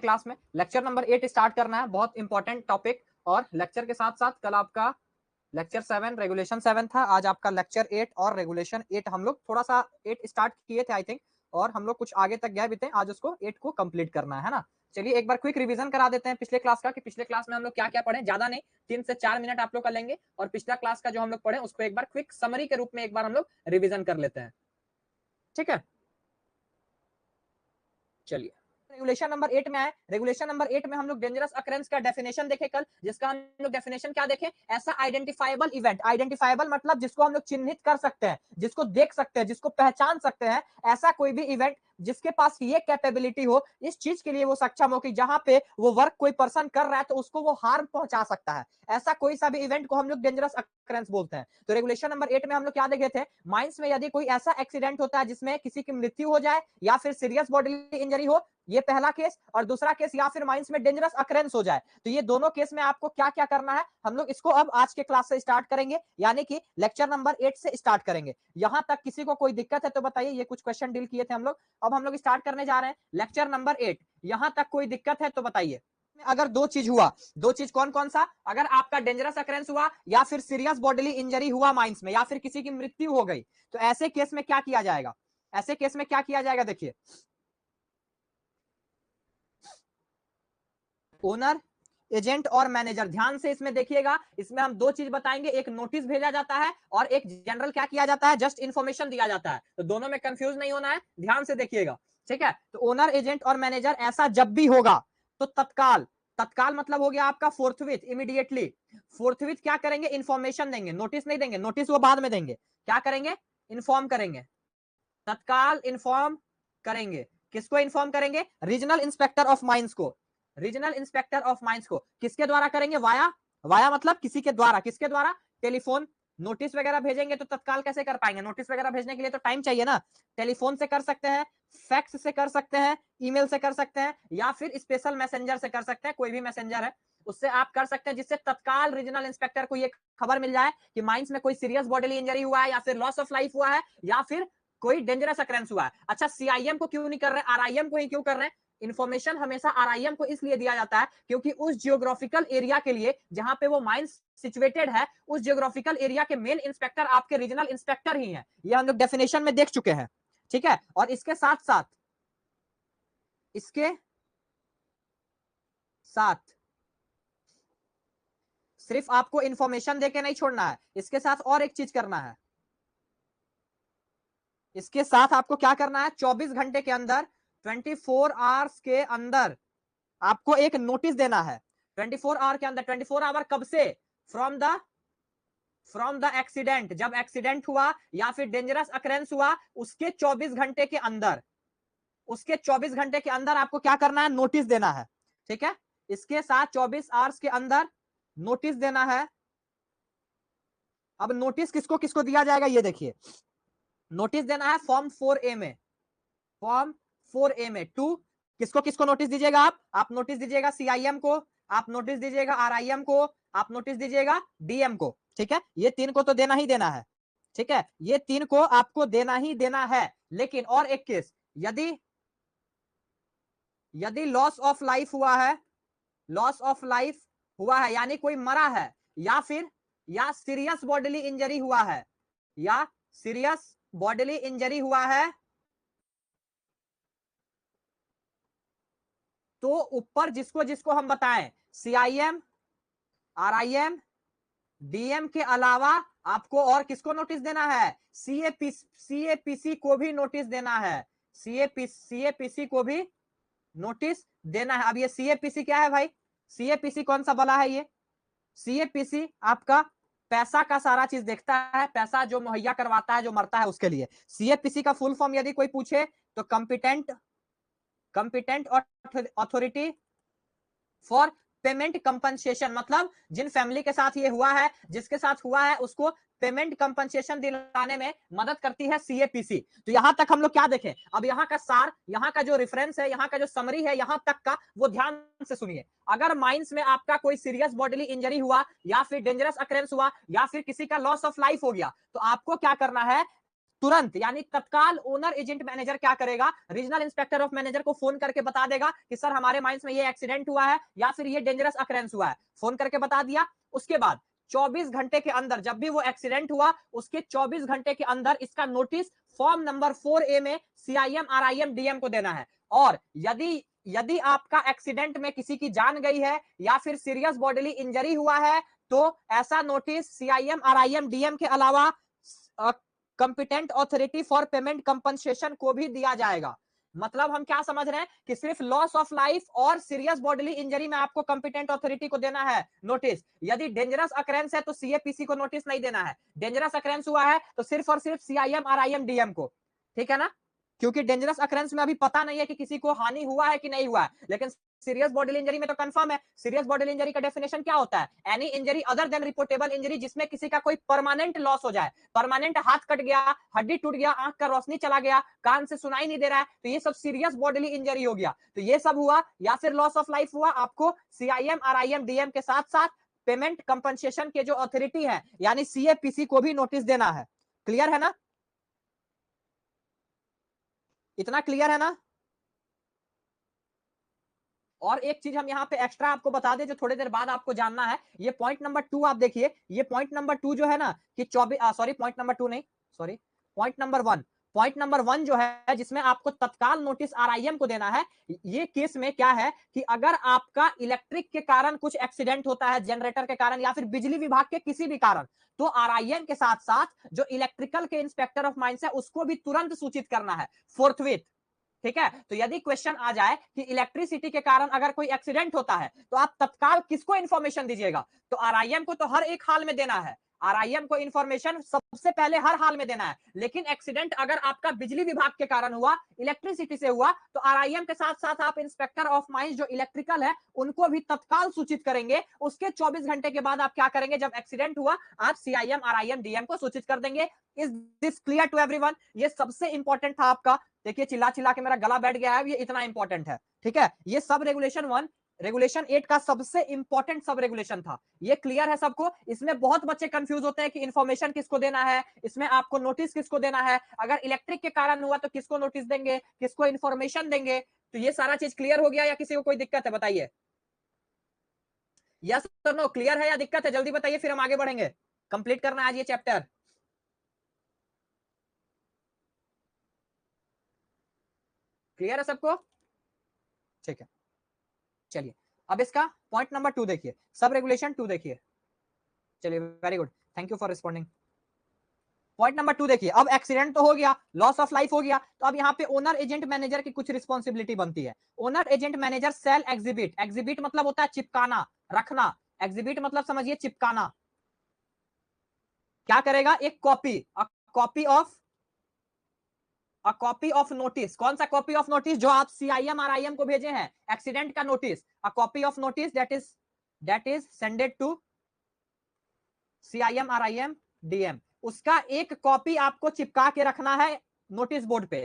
Class में lecture number 8 start करना है, बहुत इंपॉर्टेंट टॉपिक। और लेक्चर के साथ साथ कल आपका लेक्चर 7 रेगुलेशन 7 था, आज आपका लेक्चर 8 और रेगुलेशन 8। हम लोग थोड़ा सा 8 स्टार्ट किए थे आई थिंक, और हम लोग कुछ आगे तक गए भी थे, आज उसको 8 को कंप्लीट करना है ना। चलिए एक बार क्विक रिवीजन करा देते हैं पिछले क्लास का, कि पिछले क्लास में हम लोग क्या क्या पढ़े, ज्यादा नहीं 3 से 4 मिनट आप लोग का लेंगे, और पिछला क्लास का जो हम लोग पढ़े उसको एक बार क्विक समरी के रूप में एक बार हम लोग रिवीजन कर लेते हैं, ठीक है। चलिए रेगुलेशन नंबर 8 में आए। रेगुलेशन नंबर 8 में हम लोग डेंजरस अकरेंस का डेफिनेशन देखे कल, जिसका हम लोग डेफिनेशन क्या देखे, ऐसा आइडेंटिफाइबल इवेंट, आइडेंटिफाइबल मतलब जिसको हम लोग चिन्हित कर सकते हैं, जिसको देख सकते हैं, जिसको पहचान सकते हैं, ऐसा कोई भी इवेंट जिसके पास ये कैपेबिलिटी हो, इस चीज के लिए वो सक्षम हो कि जहां पे वो वर्क कोई पर्सन कर रहा है तो उसको वो हार्म पहुंचा सकता है, ऐसा कोई सा भी इवेंट को हम लोग डेंजरस अकरेंस बोलते हैं। तो रेगुलेशन नंबर 8 में हम लोग क्या देखे थे, माइंस में यदि कोई ऐसा एक्सीडेंट होता है जिसमें किसी की मृत्यु हो जाए या फिर सीरियस बॉडीली इंजरी हो, ये पहला केस, और दूसरा केस या फिर माइंस में डेंजरस अकरेंस हो जाए, तो ये दोनों केस में आपको क्या क्या करना है, हम लोग इसको अब आज के क्लास से स्टार्ट करेंगे, यानी कि लेक्चर नंबर 8 से स्टार्ट करेंगे। यहां तक किसी को कोई दिक्कत है तो बताइए, ये कुछ क्वेश्चन डील किए थे हम लोग, अब हम लोग स्टार्ट करने जा रहे हैं लेक्चर नंबर 8। यहां तक कोई दिक्कत है तो बताइए। अगर दो चीज हुआ, दो चीज कौन कौन सा, अगर आपका डेंजरस अकरेंस हुआ या फिर सीरियस बॉडीली इंजरी हुआ माइंस में, या फिर किसी की मृत्यु हो गई, तो ऐसे केस में क्या किया जाएगा, ऐसे केस में क्या किया जाएगा, देखिए ओनर, एजेंट और मैनेजर, ध्यान से इसमें देखिएगा, इसमें हम दो चीज बताएंगे, एक नोटिस भेजा जाता है और एक जनरल क्या किया जाता है, जस्ट इंफॉर्मेशन दिया जाता है, तो दोनों में कंफ्यूज नहीं होना है, ध्यान से देखिएगा, ठीक है। तो ओनर, एजेंट और मैनेजर ऐसा जब भी होगा तो तत्काल, तत्काल मतलब हो गया आपका फोर्थविथ, इमीडिएटली, फोर्थविथ क्या करेंगे, इंफॉर्मेशन देंगे, नोटिस नहीं देंगे, नोटिस वो बाद में देंगे, क्या करेंगे, इन्फॉर्म करेंगे, तत्काल इन्फॉर्म करेंगे, किसको इन्फॉर्म करेंगे, रीजनल इंस्पेक्टर ऑफ माइंस को, रीजनल इंस्पेक्टर ऑफ माइंस को किसके द्वारा करेंगे, वाया, वाया मतलब किसी के द्वारा, किसके द्वारा, टेलीफोन, नोटिस वगैरह भेजेंगे तो तत्काल कैसे कर पाएंगे, नोटिस वगैरह भेजने के लिए तो टाइम चाहिए ना, टेलीफोन से कर सकते हैं, फैक्स से कर सकते हैं, ईमेल से कर सकते हैं, या फिर स्पेशल मैसेंजर से कर सकते हैं, कोई भी मैसेंजर है उससे आप कर सकते हैं, जिससे तत्काल रीजनल इंस्पेक्टर को ये खबर मिल जाए कि माइंस में कोई सीरियस बॉडीली इंजरी हुआ है, या फिर लॉस ऑफ लाइफ हुआ है, या फिर कोई डेंजरस अकरेंस हुआ है। अच्छा सीआईएम को क्यों नहीं कर रहे, आरआईएम को ही क्यों कर रहे हैं, इन्फॉर्मेशन हमेशा आरआईएम को इसलिए दिया जाता है क्योंकि उस जियोग्राफिकल एरिया के लिए जहां पे वो माइंस सिचुएटेड है, उस जियोग्राफिकल एरिया के मेन इंस्पेक्टर आपके रीजनल इंस्पेक्टर ही हैं, ये हम लोग डेफिनेशन में देख चुके हैं, ठीक है। और इसके साथ साथ, इसके साथ सिर्फ आपको इंफॉर्मेशन देके नहीं छोड़ना है, इसके साथ और एक चीज करना है, इसके साथ आपको क्या करना है, 24 घंटे के अंदर, 24 आवर्स के अंदर आपको एक नोटिस देना है, 24 आवर के अंदर, 24 आवर कब से, फ्रॉम द एक्सीडेंट, जब एक्सीडेंट हुआ या फिर डेंजरस अकरेंस हुआ उसके 24 घंटे के अंदर, उसके 24 घंटे के अंदर आपको क्या करना है, नोटिस देना है, ठीक है। इसके साथ 24 आवर्स के अंदर नोटिस देना है। अब नोटिस किसको किसको दिया जाएगा, ये देखिए, नोटिस देना है फॉर्म 4A में, फॉर्म 4A में, टू किसको किसको नोटिस दीजिएगा, आप नोटिस दीजिएगा सीआईएम को, आप नोटिस दीजिएगा आरआईएम को, आप नोटिस दीजिएगा डीएम को, ठीक है। ये तीन को तो देना ही देना है, ठीक है, ये तीन को आपको देना ही देना है। लेकिन और एक केस, यदि यदि लॉस ऑफ लाइफ हुआ है, लॉस ऑफ लाइफ हुआ है यानी कोई मरा है, या फिर या सीरियस बॉडीली इंजरी हुआ है, या सीरियस बॉडीली इंजरी हुआ है, तो ऊपर जिसको जिसको हम बताएं, सीआईएम, आरआईएम, डीएम के अलावा आपको और किसको नोटिस देना है, सीएपीसी को भी नोटिस देना है, सीएपीसी को भी नोटिस देना है। अब ये सीएपीसी क्या है भाई, सीएपीसी कौन सा बला है, ये सीएपीसी आपका पैसा का सारा चीज देखता है, पैसा जो मुहैया करवाता है जो मरता है उसके लिए। सीएपीसी का फुल फॉर्म यदि कोई पूछे तो competent authority for payment compensation, मतलब जिन फैमिली के साथ ये हुआ है, जिसके साथ हुआ है उसको पेमेंट कंपनसेशन दिलाने में मदद करती है सीएपीसी। तो यहां तक हम लोग क्या देखें, अब यहाँ का सार, यहाँ का जो रेफरेंस है, यहाँ का जो समरी है, यहाँ तक का वो ध्यान से सुनिए। अगर माइंस में आपका कोई सीरियस बॉडीली इंजरी हुआ, या फिर डेंजरस अकरेंस हुआ, या फिर किसी का लॉस ऑफ लाइफ हो गया, तो आपको क्या करना है, तुरंत यानी तत्काल ओनर एजेंट मैनेजर क्या करेगा, रीजनल इंस्पेक्टर ऑफ मैनेजर को फोन करके बता देगा कि सर हमारे माइंस में ये एक्सीडेंट हुआ है या फिर ये डेंजरस अकरेंस हुआ है, फोन करके बता दिया। उसके बाद 24 घंटे के अंदर जब भी वो एक्सीडेंट हुआ उसके 24 घंटे के अंदर इसका नोटिस फॉर्म नंबर 4A में CIM RIM DM को देना है। और यदि यदि आपका एक्सीडेंट में किसी की जान गई है या फिर सीरियस बॉडीली इंजरी हुआ है तो ऐसा नोटिस CIM RIM DM के अलावा competent authority for payment compensation को भी दिया जाएगा। मतलब हम क्या समझ रहे हैं कि सिर्फ लॉस ऑफ लाइफ और सीरियस बॉडीली इंजरी में आपको कंपिटेंट ऑथोरिटी को देना है नोटिस। यदि डेंजरस अकरेंस है तो CAPC को नोटिस नहीं देना है। डेंजरस अकरेंस हुआ है तो सिर्फ और सिर्फ CIM RIM DM को, ठीक है ना, क्योंकि डेंजरस अकरेंस में अभी पता नहीं है कि किसी को हानि हुआ है कि नहीं हुआ है, लेकिन सीरियस बॉडीली इंजरी में तो कंफर्म है। सीरियस बॉडीली इंजरी का डेफिनेशन क्या होता है, any injury other than reportable injury जिसमें किसी का कोई परमानेंट लॉस हो जाए, परमानेंट हाथ कट गया, हड्डी टूट गया, आंख का रोशनी चला गया, कान से सुनाई नहीं दे रहा है, तो ये सब सीरियस बॉडीली इंजरी हो गया। तो ये सब हुआ या फिर लॉस ऑफ लाइफ हुआ, आपको CIM RIM DM के साथ साथ पेमेंट कंपनसेशन के जो अथॉरिटी है यानी CAPC को भी नोटिस देना है। क्लियर है ना, इतना क्लियर है ना। और एक चीज हम यहाँ पे एक्स्ट्रा आपको बता दें जो थोड़ी देर बाद आपको जानना है, ये पॉइंट नंबर 2 आप देखिए, ये पॉइंट नंबर 2 जो है ना कि 24 सॉरी पॉइंट नंबर 2 नहीं, sorry point number 1, point number 1 जो है जिसमें आपको तत्काल नोटिस RIM को देना है। ये केस में क्या है कि अगर आपका इलेक्ट्रिक के कारण कुछ एक्सीडेंट होता है, जनरेटर के कारण या फिर बिजली विभाग के किसी भी कारण, तो RIM के साथ साथ जो इलेक्ट्रिकल के इंस्पेक्टर ऑफ माइंस है उसको भी तुरंत सूचित करना है, फोर्थविथ। ठीक है, तो यदि क्वेश्चन आ जाए कि इलेक्ट्रिसिटी के कारण अगर कोई एक्सीडेंट होता है तो आप तत्काल किसको इंफॉर्मेशन दीजिएगा, तो RIM को तो हर एक हाल में देना है, RIM को इंफॉर्मेशन सबसे पहले हर हाल में देना है। लेकिन एक्सीडेंट अगर आपका बिजली विभाग के कारण हुआ, इलेक्ट्रिसिटी से हुआ, तो RIM के साथ साथ आप इंस्पेक्टर ऑफ माइंस जो इलेक्ट्रिकल है उनको भी तत्काल सूचित करेंगे। उसके 24 घंटे के बाद आप क्या करेंगे, जब एक्सीडेंट हुआ आप CIM RIM DM को सूचित कर देंगे। Is this clear to everyone? ये सबसे इंपॉर्टेंट था आपका। देखिए चिल्ला चिल्ला के मेरा गला बैठ गया है, ये इतना इंपॉर्टेंट है। ठीक है, ये सब रेगुलेशन 1 रेगुलेशन 8 का सबसे इंपॉर्टेंट सब रेगुलेशन था। ये क्लियर है सबको? इसमें बहुत बच्चे कंफ्यूज होते हैं कि इंफॉर्मेशन किसको देना है, इसमें आपको नोटिस किसको देना है, अगर इलेक्ट्रिक के कारण हुआ तो किसको नोटिस देंगे, किसको इंफॉर्मेशन देंगे। तो ये सारा चीज क्लियर हो गया या किसी को कोई दिक्कत है बताइए? यस और नो, क्लियर है या दिक्कत है? जल्दी बताइए फिर हम आगे बढ़ेंगे, कंप्लीट करना है आज ये चैप्टर। क्लियर है सबको? ठीक है, चलिए अब इसका पॉइंट नंबर 2 देखिए, सब रेगुलेशन 2 देखिए। चलिए very good, thank you for responding. Point number 2 देखिए, अब एक्सीडेंट तो हो गया, लॉस ऑफ लाइफ हो गया, तो अब यहाँ पे ओनर एजेंट मैनेजर की कुछ रिस्पॉन्सिबिलिटी बनती है। Owner agent manager shall exhibit, exhibit मतलब होता है चिपकाना, रखना, एग्जिबिट मतलब समझिए चिपकाना। क्या करेगा, एक copy, copy of a copy of notice, कौन सा कॉपी ऑफ नोटिस, जो आप CIM RIM को भेजे हैं एक्सीडेंट का notice, a copy of notice that is sended to CIM RIM DM, उसका एक कॉपी आपको चिपका के रखना है नोटिस बोर्ड पे।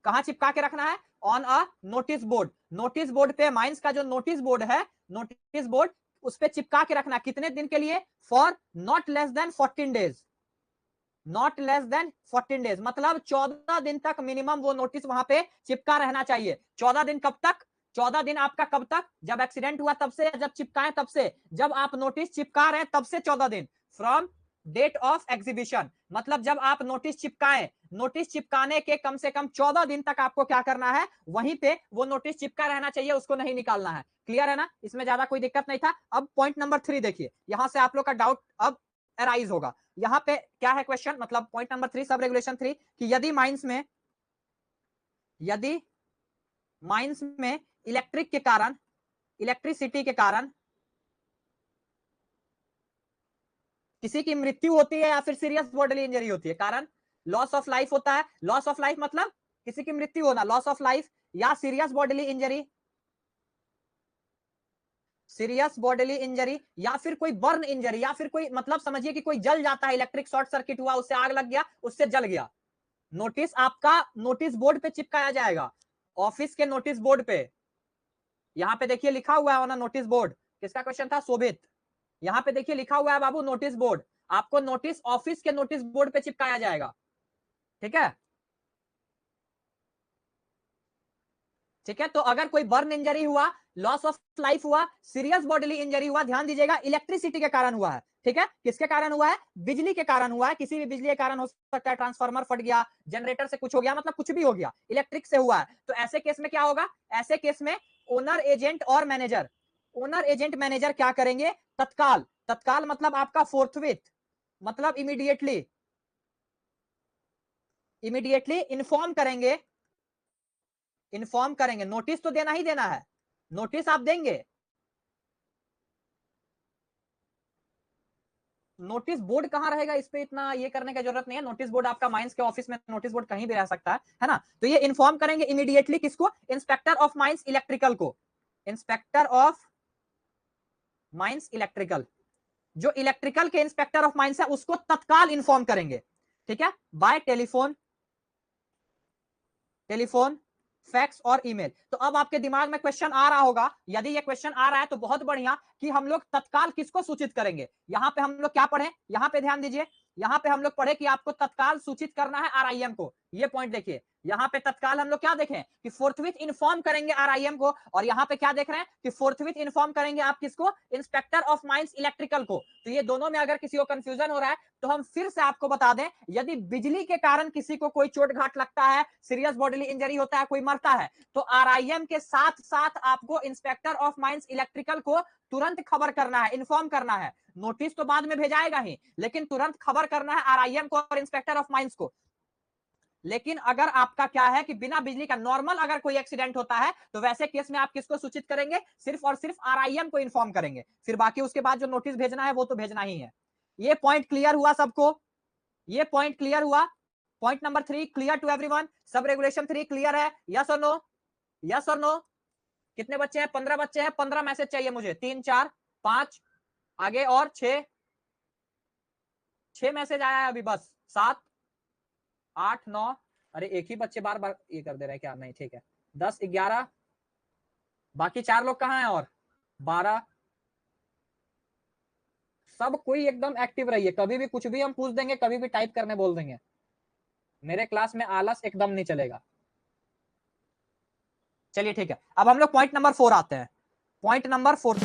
कहां चिपका के रखना है, on a notice board. Notice board पे माइंस का जो नोटिस बोर्ड है, नोटिस बोर्ड उस पे चिपका के रखना, कितने दिन के लिए, for not less than 14 days, not less than 14 days मतलब 14 दिन तक मिनिमम वो नोटिस वहां पे चिपका रहना चाहिए। 14 दिन कब तक, 14 दिन आपका कब तक, जब एक्सीडेंट हुआ तब से, जब चिपकाए तब से, जब आप नोटिस चिपका रहे हैं तब से 14 दिन, फ्रॉम डेट ऑफ एग्जीबिशन, मतलब जब आप नोटिस चिपकाए, नोटिस चिपकाने के कम से कम 14 दिन तक आपको क्या करना है, वहीं पे वो नोटिस चिपका रहना चाहिए, उसको नहीं निकालना है। क्लियर है ना, इसमें ज्यादा कोई दिक्कत नहीं था। अब पॉइंट नंबर 3 देखिए, यहां से आप लोग का डाउट अब अराइज होगा। यहां पे क्या है क्वेश्चन, मतलब पॉइंट नंबर 3 सब रेगुलेशन 3 कि यदि माइंस में इलेक्ट्रिक के कारण, इलेक्ट्रिसिटी के कारण किसी की मृत्यु होती है या फिर सीरियस बॉडीली इंजरी होती है, कारण लॉस ऑफ लाइफ होता है, लॉस ऑफ लाइफ मतलब किसी की मृत्यु होना, लॉस ऑफ लाइफ, या serious bodily injury, serious bodily injury, या फिर कोई बर्न इंजरी, या फिर कोई मतलब समझिए कि कोई जल जाता है, इलेक्ट्रिक शॉर्ट सर्किट हुआ, उससे आग लग गया, उससे जल गया, नोटिस आपका नोटिस बोर्ड पे चिपकाया जाएगा, ऑफिस के नोटिस बोर्ड पे। यहां पे देखिए लिखा हुआ है ऑन नोटिस बोर्ड, किसका क्वेश्चन था, शोभित। यहां पे देखिए लिखा हुआ है बाबू नोटिस बोर्ड, आपको नोटिस ऑफिस के नोटिस बोर्ड पे चिपकाया जाएगा, ठीक है। ठीक है, तो अगर कोई बर्न इंजरी हुआ, लॉस ऑफ लाइफ हुआ, सीरियस बॉडीली इंजरी हुआ, ध्यान दीजिएगा इलेक्ट्रिसिटी के कारण हुआ है, ठीक है। किसके कारण हुआ है? बिजली के कारण हुआ है, किसी भी बिजली के कारण हो सकता है, ट्रांसफार्मर फट गया, जनरेटर से कुछ हो गया, मतलब कुछ भी हो गया, इलेक्ट्रिक से हुआ है। तो ऐसे केस में क्या होगा? ऐसे केस में ओनर एजेंट और मैनेजर, ओनर एजेंट मैनेजर क्या करेंगे? तत्काल, तत्काल मतलब आपका फोर्थविथ, मतलब इमीडिएटली, इमीडिएटली इन्फॉर्म करेंगे, इन्फॉर्म करेंगे। नोटिस तो देना ही देना है, नोटिस आप देंगे। नोटिस बोर्ड कहां रहेगा, इस पे इतना ये करने की जरूरत नहीं है। नोटिस बोर्ड आपका माइंस के ऑफिस में नोटिस बोर्ड कहीं भी रह सकता है ना। तो ये इन्फॉर्म करेंगे इमीडिएटली किसको? इंस्पेक्टर ऑफ माइंस इलेक्ट्रिकल को, इंस्पेक्टर ऑफ माइंस इलेक्ट्रिकल, जो इलेक्ट्रिकल के इंस्पेक्टर ऑफ माइंस है उसको तत्काल इन्फॉर्म करेंगे, ठीक है, बाय टेलीफोन, टेलीफोन, फैक्स और ईमेल। तो अब आपके दिमाग में क्वेश्चन आ रहा होगा, यदि ये क्वेश्चन आ रहा है तो बहुत बढ़िया कि हम लोग तत्काल किसको सूचित करेंगे। यहां पे हम लोग क्या पढ़े? यहां पे ध्यान दीजिए, यहां पे हम लोग पढ़े कि आपको तत्काल सूचित करना है आरआईएम को। ये पॉइंट देखिए, यहां पे तत्काल हम लोग क्या देखें कि फोर्थविथ इन्फॉर्म करेंगे आरआईएम को, और यहां पे क्या देख रहे हैं कि फोर्थविथ इन्फॉर्म करेंगे आप किसको? इंस्पेक्टर ऑफ माइंस इलेक्ट्रिकल को। तो ये दोनों में अगर किसी को कंफ्यूजन हो रहा है तो हम फिर से आपको बता दें, यदि बिजली के कारण किसी को कोई चोट घाट लगता है, सीरियस बॉडीली इंजरी होता है, कोई मरता है, तो आरआईएम के साथ साथ आपको इंस्पेक्टर ऑफ माइंस इलेक्ट्रिकल को तुरंत खबर करना है, इन्फॉर्म करना है। नोटिस तो बाद में भेजाएगा ही, लेकिन तुरंत खबर करना है आरआईएम को और इंस्पेक्टर ऑफ माइंस को। लेकिन अगर आपका क्या है कि बिना बिजली का नॉर्मल अगर कोई एक्सीडेंट होता है तो वैसे केस में आप किसको सूचित करेंगे? सिर्फ और सिर्फ आरआईएम को इन्फॉर्म करेंगे। फिर बाकी उसके बाद जो नोटिस भेजना है वो तो भेजना ही है। ये पॉइंट क्लियर हुआ सबको? ये पॉइंट क्लियर हुआ? Point number 3 clear to everyone? सब रेगुलेशन 3 क्लियर है? यस और नो? यस और नो? कितने बच्चे हैं? 15 बच्चे हैं। 15 मैसेज चाहिए मुझे। 3 4 5 आगे और 6 मैसेज आया है अभी बस। 7 8 9 अरे एक ही बच्चे बार बार ये कर दे रहे हैं क्या? नहीं ठीक है। 10 11 बाकी 4 लोग कहाँ हैं? और 12। सब कोई एकदम एक्टिव रहिए, कभी भी कुछ भी हम पूछ देंगे, कभी भी टाइप करने बोल देंगे। मेरे क्लास में आलस एकदम नहीं चलेगा। चलिए ठीक है, अब हम लोग पॉइंट नंबर 4 आते हैं। पॉइंट नंबर 4,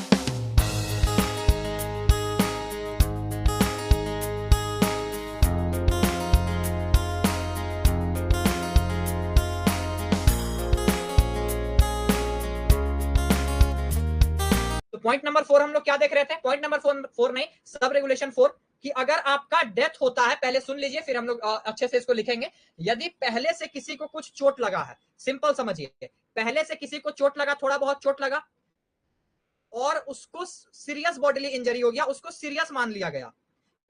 तो पॉइंट नंबर 4 हम लोग क्या देख रहे थे? पॉइंट नंबर 4 नहीं, सब रेगुलेशन 4, कि अगर आपका डेथ होता है, पहले सुन लीजिए फिर हम लोग अच्छे से इसको लिखेंगे। यदि पहले से किसी को कुछ चोट लगा है, सिंपल समझिए, पहले से किसी को चोट लगा, थोड़ा बहुत चोट लगा, और उसको सीरियस बॉडीली इंजरी हो गया, उसको सीरियस मान लिया गया,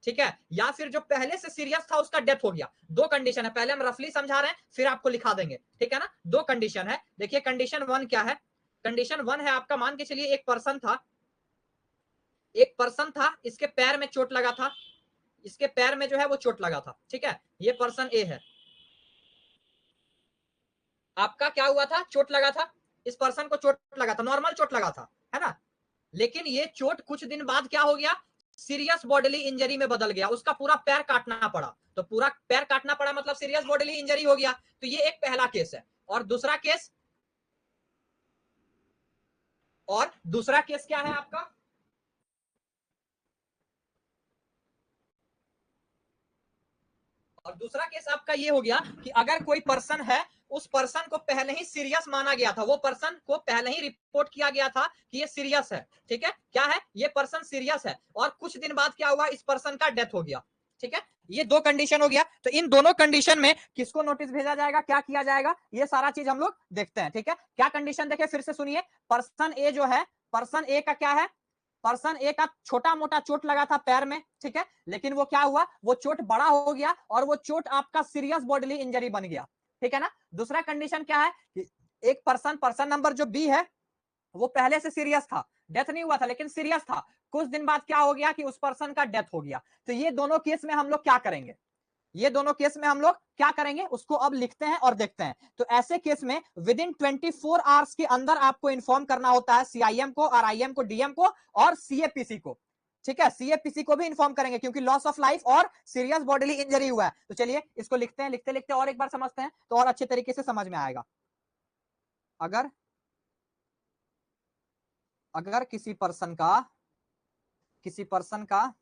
ठीक है, या फिर जो पहले से सीरियस था उसका डेथ हो गया। दो कंडीशन है, पहले हम रफली समझा रहे हैं फिर आपको लिखा देंगे, ठीक है ना। दो कंडीशन है, देखिए कंडीशन 1 क्या है? कंडीशन 1 है आपका, मान के चलिए एक पर्सन था, एक पर्सन था, इसके पैर में चोट लगा था, इसके पैर में जो है वो चोट लगा था, ठीक है, ये पर्सन ए है। आपका क्या हुआ था? चोट लगा था, इस पर्सन को चोट लगा था, नॉर्मल चोट लगा था, है ना। लेकिन ये चोट कुछ दिन बाद क्या हो गया? सीरियस बॉडीली इंजरी में बदल गया, उसका पूरा पैर काटना पड़ा। तो पूरा पैर काटना पड़ा मतलब सीरियस बॉडीली इंजरी हो गया। तो ये एक पहला केस है। और दूसरा केस, और दूसरा केस क्या है आपका? और दूसरा केस आपका ये हो गया कि अगर कोई पर्सन है, उस पर्सन को पहले ही सीरियस माना गया था, वो पर्सन को पहले ही रिपोर्ट किया गया था कि ये सीरियस है, ठीक है, क्या है? ये पर्सन सीरियस है, और कुछ दिन बाद क्या हुआ? इस पर्सन का डेथ हो गया, ठीक है। ये दो कंडीशन हो गया। तो इन दोनों कंडीशन में किसको नोटिस भेजा जाएगा, क्या किया जाएगा, ये सारा चीज हम लोग देखते हैं, ठीक है। क्या कंडीशन देखे फिर से सुनिए। पर्सन ए जो है, पर्सन ए का क्या है? पर्सन ए का छोटा मोटा चोट लगा था पैर में, ठीक है, लेकिन वो क्या हुआ? वो चोट बड़ा हो गया और वो चोट आपका सीरियस बॉडीली इंजरी बन गया, ठीक है ना। दूसरा कंडीशन क्या है कि एक पर्सन, पर्सन नंबर जो बी है, वो पहले से सीरियस था, डेथ नहीं हुआ था लेकिन सीरियस था, कुछ दिन बाद क्या हो गया कि उस पर्सन का डेथ हो गया। तो ये दोनों केस में हम लोग क्या करेंगे? ये दोनों केस में हम लोग क्या करेंगे उसको अब लिखते हैं और देखते हैं। तो ऐसे केस में विद इन 24 आवर्स के अंदर आपको इन्फॉर्म करना होता है सीआईएम को, आरआईएम को, डीएम को और सीएपीसी को। ठीक है, सीएपीसी को भी इन्फॉर्म करेंगे क्योंकि लॉस ऑफ लाइफ और सीरियस बॉडीली इंजरी हुआ है। तो चलिए इसको लिखते हैं, लिखते लिखते और एक बार समझते हैं तो और अच्छे तरीके से समझ में आएगा। अगर किसी पर्सन का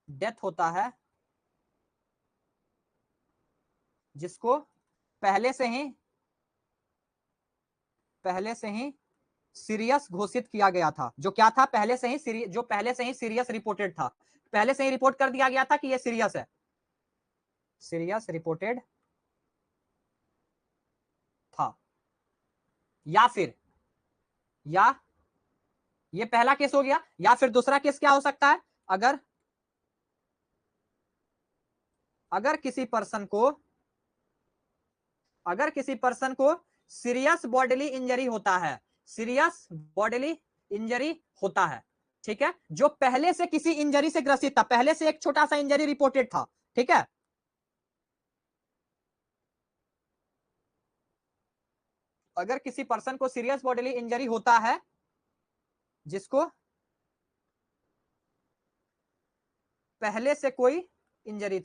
डेथ होता है जिसको पहले से ही सीरियस घोषित किया गया था, जो क्या था, पहले से ही सीरियस रिपोर्टेड था, पहले से ही रिपोर्ट कर दिया गया था कि ये सीरियस है, सीरियस रिपोर्टेड था, या ये पहला केस हो गया, या फिर दूसरा केस क्या हो सकता है, अगर किसी पर्सन को सीरियस बॉडीली इंजरी होता है, सीरियस बॉडीली इंजरी होता है, ठीक है, जो पहले से किसी इंजरी से ग्रसित था, पहले से एक छोटा सा इंजरी रिपोर्टेड था, ठीक है, अगर किसी पर्सन को सीरियस बॉडीली इंजरी होता है जिसको पहले से कोई इंजरी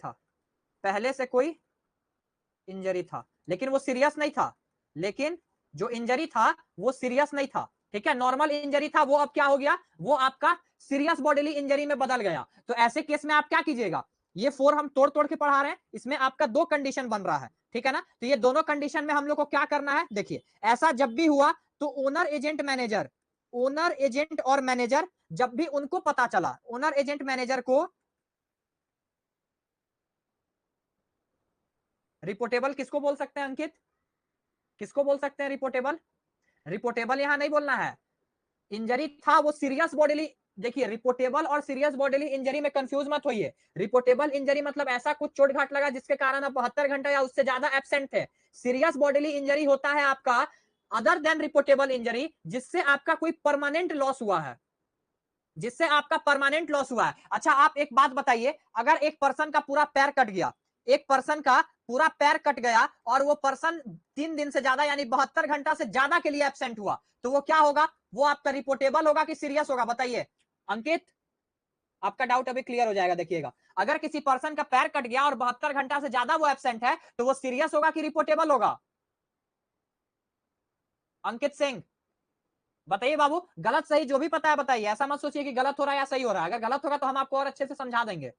था, लेकिन वो सीरियस नहीं था, लेकिन जो इंजरी था वो सीरियस नहीं था, ठीक है, नॉर्मल इंजरी था, वो अब क्या हो गया, वो आपका सीरियस बॉडीली इंजरी में बदल गया। तो ऐसे केस में आप क्या कीजिएगा, ये 4 हम तोड़ तोड़ के पढ़ा रहे हैं, इसमें आपका 2 कंडीशन बन रहा है, ठीक है ना, तो ये दोनों कंडीशन में हम लोग को क्या करना है, देखिए ऐसा जब भी हुआ तो ओनर एजेंट और मैनेजर जब भी उनको पता चला, ओनर एजेंट मैनेजर को रिपोर्टेबल किसको बोल सकते हैं अंकित, किसको बोल सकते हैं रिपोर्टेबल यहां नहीं बोलना है, इंजरी था वो सीरियस बॉडीली, देखिए रिपोर्टेबल और सीरियस बॉडीली इंजरी में कंफ्यूज मत होइए, रिपोर्टेबल इंजरी मतलब ऐसा कुछ चोट घाट लगा जिसके कारण आप 72 घंटे या उससे ज्यादा एब्सेंट थे, सीरियस बॉडीली इंजरी होता है आपका अदर देन रिपोर्टेबल इंजरी जिससे आपका कोई परमानेंट लॉस हुआ है, अच्छा आप एक बात बताइए, अगर एक पर्सन का पूरा पैर कट गया, और वो पर्सन 3 दिन से ज्यादा यानी 72 घंटा से ज्यादा के लिए एब्सेंट हुआ, तो वो क्या होगा, वो आपका रिपोर्टेबल होगा कि सीरियस होगा, बताइए अंकित, आपका डाउट अभी क्लियर हो जाएगा, देखिएगा, अगर किसी पर्सन का पैर कट गया और 72 घंटा से ज्यादा वो एब्सेंट है तो वो सीरियस होगा कि रिपोर्टेबल होगा, अंकित सिंह बताइए बाबू, गलत सही जो भी पता है बताइए, ऐसा मत सोचिए कि गलत हो रहा है या सही हो रहा है, अगर गलत होगा तो हम आपको और अच्छे से समझा देंगे,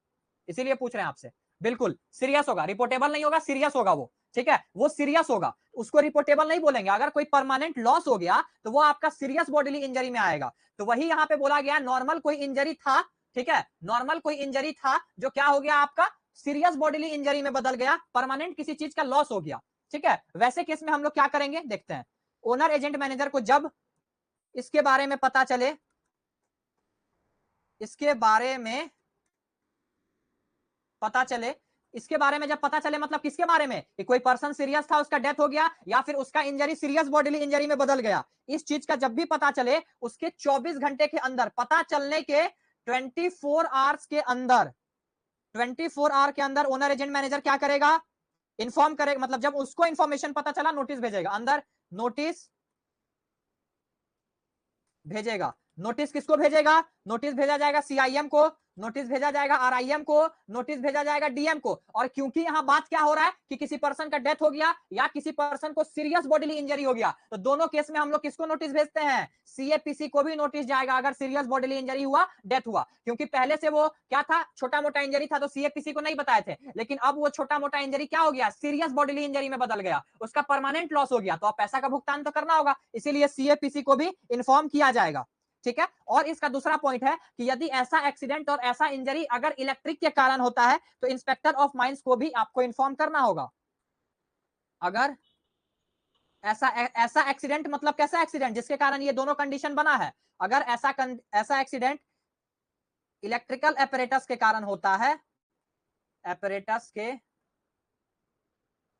इसीलिए पूछ रहे हैं आपसे, बिल्कुल सीरियस होगा, रिपोर्टेबल नहीं होगा, सीरियस होगा वो, ठीक है, वो सीरियस होगा, उसको रिपोर्टेबल नहीं बोलेंगे, अगर कोई परमानेंट लॉस हो गया तो वो आपका सीरियस बॉडीली इंजरी में आएगा, तो वही यहाँ पे बोला गया नॉर्मल कोई इंजरी था, ठीक है, नॉर्मल कोई इंजरी था जो क्या हो गया आपका सीरियस बॉडीली इंजरी में बदल गया, परमानेंट किसी चीज का लॉस हो गया, ठीक है, वैसे केस में हम लोग क्या करेंगे देखते हैं, ओनर एजेंट मैनेजर को जब इसके बारे में पता चले, इसके बारे में जब पता चले मतलब किसके बारे में कि कोई पर्सन सीरियस था, उसका डेथ हो गया या फिर उसका इंजरी सीरियस बॉडीली इंजरी में बदल गया, इस चीज का जब भी पता चले उसके 24 घंटे के अंदर, पता चलने के 24 आवर्स के अंदर, 24 आवर के अंदर ओनर एजेंट मैनेजर क्या करेगा, इन्फॉर्म करेगा, मतलब जब उसको इंफॉर्मेशन पता चला नोटिस भेजेगा, अंदर नोटिस किसको भेजेगा, नोटिस भेजा जाएगा सीआईएम को, नोटिस भेजा जाएगा आरआईएम को, नोटिस भेजा जाएगा डीएम को, और क्योंकि यहां बात क्या हो रहा है कि किसी पर्सन का डेथ हो गया या किसी पर्सन को सीरियस बॉडीली इंजरी हो गया, तो दोनों केस में हम लोग किसको नोटिस भेजते हैं, सीएपीसी को भी नोटिस जाएगा अगर सीरियस बॉडीली इंजरी हुआ, डेथ हुआ, क्योंकि पहले से वो क्या था, छोटा मोटा इंजरी था तो सीएपीसी को नहीं बताए थे, लेकिन अब वो छोटा मोटा इंजरी क्या हो गया, सीरियस बॉडीली इंजरी में बदल गया, उसका परमानेंट लॉस हो गया, तो अब पैसा का भुगतान तो करना होगा, इसीलिए सीएपीसी को भी इन्फॉर्म किया जाएगा, ठीक है, और इसका दूसरा पॉइंट है कि यदि ऐसा एक्सीडेंट और ऐसा इंजरी अगर इलेक्ट्रिक के कारण होता है तो इंस्पेक्टर ऑफ माइंस को भी आपको इन्फॉर्म करना होगा, अगर ऐसा एक्सीडेंट मतलब कैसा एक्सीडेंट जिसके कारण ये दोनों कंडीशन बना है, अगर ऐसा एक्सीडेंट इलेक्ट्रिकल एपरेटस के कारण होता है, एपरेटस के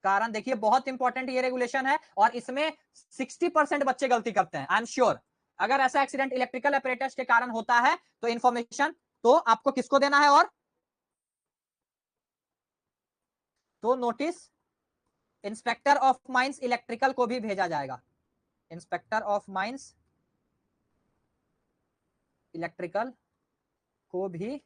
कारण, देखिए बहुत इंपॉर्टेंट ये रेगुलेशन है और इसमें 60% बच्चे गलती करते हैं, आई एम श्योर, अगर ऐसा एक्सीडेंट इलेक्ट्रिकल एपरेटस के कारण होता है तो इंफॉर्मेशन तो आपको किसको देना है, और तो notice inspector of mines electrical को भी भेजा जाएगा, इंस्पेक्टर ऑफ माइंस इलेक्ट्रिकल को भी,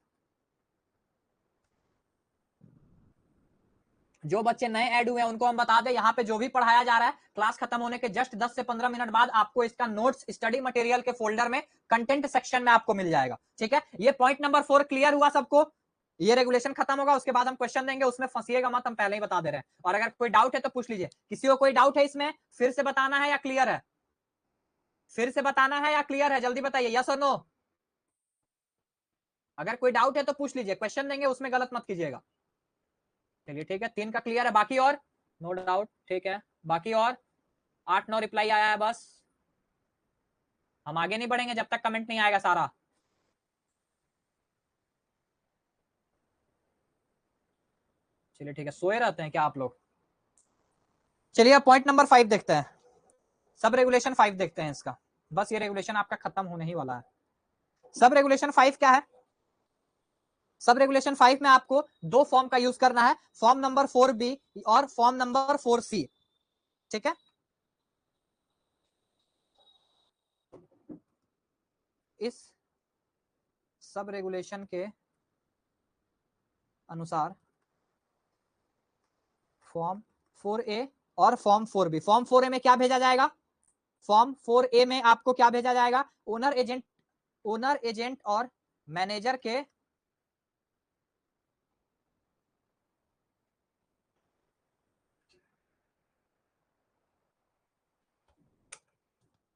जो बच्चे नए ऐड हुए हैं उनको हम बता दें, यहाँ पे जो भी पढ़ाया जा रहा है क्लास खत्म होने के जस्ट 10 से 15 मिनट बाद आपको इसका नोट्स स्टडी मटेरियल के फोल्डर में कंटेंट सेक्शन में आपको मिल जाएगा। ठीक है, ये पॉइंट नंबर 4 क्लियर हुआ सबको। ये रेगुलेशन खत्म होगा, उसके बाद हम क्वेश्चन देंगे, उसमें फंसिएगा मत, हम पहले ही बता दे रहे हैं। और अगर कोई डाउट है तो पूछ लीजिए। किसी को कोई डाउट है इसमें, फिर से बताना है या क्लियर है? फिर से बताना है या क्लियर है? जल्दी बताइए, यस और नो। अगर कोई डाउट है तो पूछ लीजिए, क्वेश्चन देंगे उसमें गलत मत कीजिएगा। चलिए ठीक है, 3 का क्लियर है, बाकी और नो डाउट। ठीक है, बाकी और 8-9 रिप्लाई आया है बस। हम आगे नहीं बढ़ेंगे जब तक कमेंट नहीं आएगा सारा। चलिए ठीक है, सोए रहते हैं क्या आप लोग? चलिए अब पॉइंट नंबर 5 देखते हैं, सब रेगुलेशन 5 देखते हैं इसका। बस ये रेगुलेशन आपका खत्म होने ही वाला है। सब रेगुलेशन 5 क्या है? सब रेगुलेशन 5 में आपको दो फॉर्म का यूज करना है, फॉर्म नंबर 4B और फॉर्म नंबर 4C। ठीक है, इस सब रेगुलेशन के अनुसार फॉर्म 4A और फॉर्म 4B, फॉर्म 4A में क्या भेजा जाएगा? फॉर्म 4A में आपको क्या भेजा जाएगा? ओनर एजेंट और मैनेजर के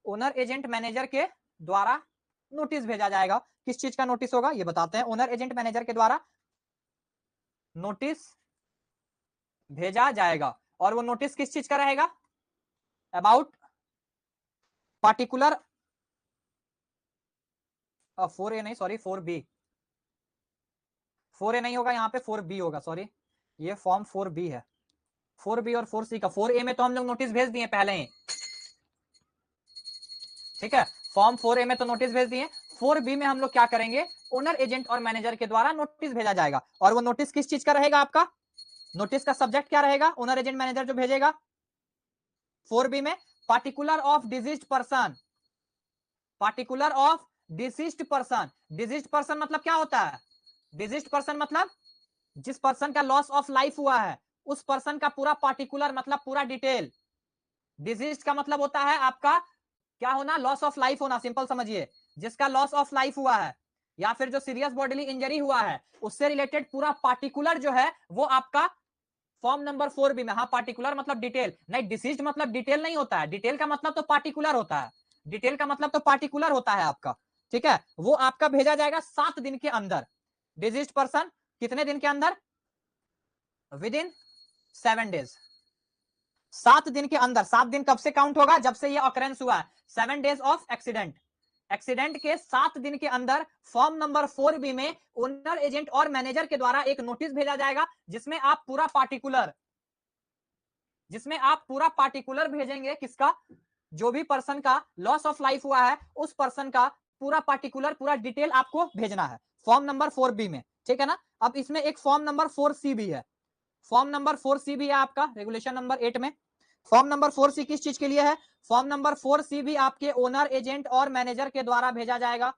ओनर एजेंट मैनेजर के द्वारा नोटिस भेजा जाएगा। किस चीज का नोटिस होगा ये बताते हैं। ओनर एजेंट मैनेजर के द्वारा नोटिस भेजा जाएगा, और वो नोटिस किस चीज का रहेगा? अबाउट पार्टिकुलर 4A नहीं, सॉरी 4B। 4A नहीं होगा यहाँ पे, 4B होगा, सॉरी ये फॉर्म 4B है। 4B और 4C का, 4A में तो हम लोग नोटिस भेज दिए पहले ही। ठीक है, फॉर्म 4A में तो नोटिस भेज दिए। 4B में हम लोग क्या करेंगे? ओनर एजेंट और मैनेजर के द्वारा नोटिस भेजा जाएगा, और वो नोटिस किस चीज का रहेगा आपका? नोटिस का सब्जेक्ट क्या रहेगा? ओनर एजेंट मैनेजर जो भेजेगा 4B में, particular of diseased person. Particular of deceased person. Diseased person मतलब क्या होता है? डिजीज्ड पर्सन मतलब जिस पर्सन का लॉस ऑफ लाइफ हुआ है, उस पर्सन का पूरा पार्टिकुलर मतलब पूरा डिटेल। डिजीज का मतलब होता है आपका क्या होना? लॉस ऑफ लाइफ होना, सिंपल समझिए। जिसका लॉस ऑफ लाइफ हुआ है या फिर जो सीरियस बॉडीली इंजरी हुआ है, उससे रिलेटेड पूरा पार्टिकुलर जो है वो आपका फॉर्म नंबर 4B में। हाँ, पार्टिकुलर मतलब डिटेल नहीं, डिसीज मतलब डिटेल नहीं होता है। डिटेल का मतलब तो पार्टिकुलर होता है, डिटेल का मतलब तो पार्टिकुलर होता है आपका। ठीक है, वो आपका भेजा जाएगा 7 दिन के अंदर। डिजीज पर्सन कितने दिन के अंदर? With in 7 days. 7 दिन के अंदर। 7 दिन कब से काउंट होगा? जब से ये ऑकरेंस हुआ है, 7 डेज ऑफ एक्सीडेंट। एक्सीडेंट के 7 दिन के अंदर फॉर्म नंबर 4B में ओनर एजेंट और मैनेजर के द्वारा एक नोटिस भेजा जाएगा, जिसमें आप पूरा पार्टिकुलर भेजेंगे। किसका? जो भी पर्सन का लॉस ऑफ लाइफ हुआ है, उस पर्सन का पूरा पार्टिकुलर पूरा डिटेल आपको भेजना है फॉर्म नंबर 4B में। ठीक है ना? अब इसमें एक फॉर्म नंबर 4C भी है। फॉर्म नंबर 4C भी है आपका रेगुलेशन नंबर 8 में। फॉर्म नंबर 4C किस चीज के लिए है? फॉर्म नंबर 4C भी आपके ओनर एजेंट और मैनेजर के द्वारा भेजा जाएगा।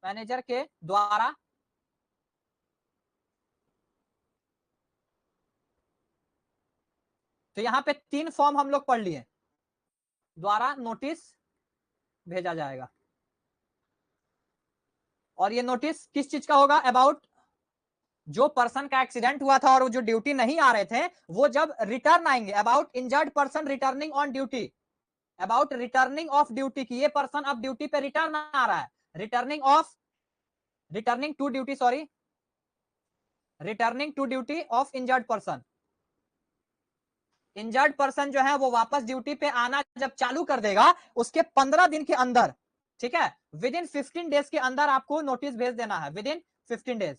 मैनेजर के द्वारा तो यहां पे 3 फॉर्म हम लोग पढ़ लिए, द्वारा नोटिस भेजा जाएगा। और ये नोटिस किस चीज का होगा? अबाउट जो पर्सन का एक्सीडेंट हुआ था और वो जो ड्यूटी नहीं आ रहे थे, वो जब रिटर्न आएंगे, about injured person returning on duty, about returning of duty की ये पर्सन अब ड्यूटी पे रिटर्न आ रहा है, returning to duty, sorry returning to duty of injured person. Injured person जो है वो वापस ड्यूटी पे आना जब चालू कर देगा, उसके 15 दिन के अंदर, ठीक है, विद इन 15 डेज के अंदर आपको नोटिस भेज देना है, विद इन 15 डेज।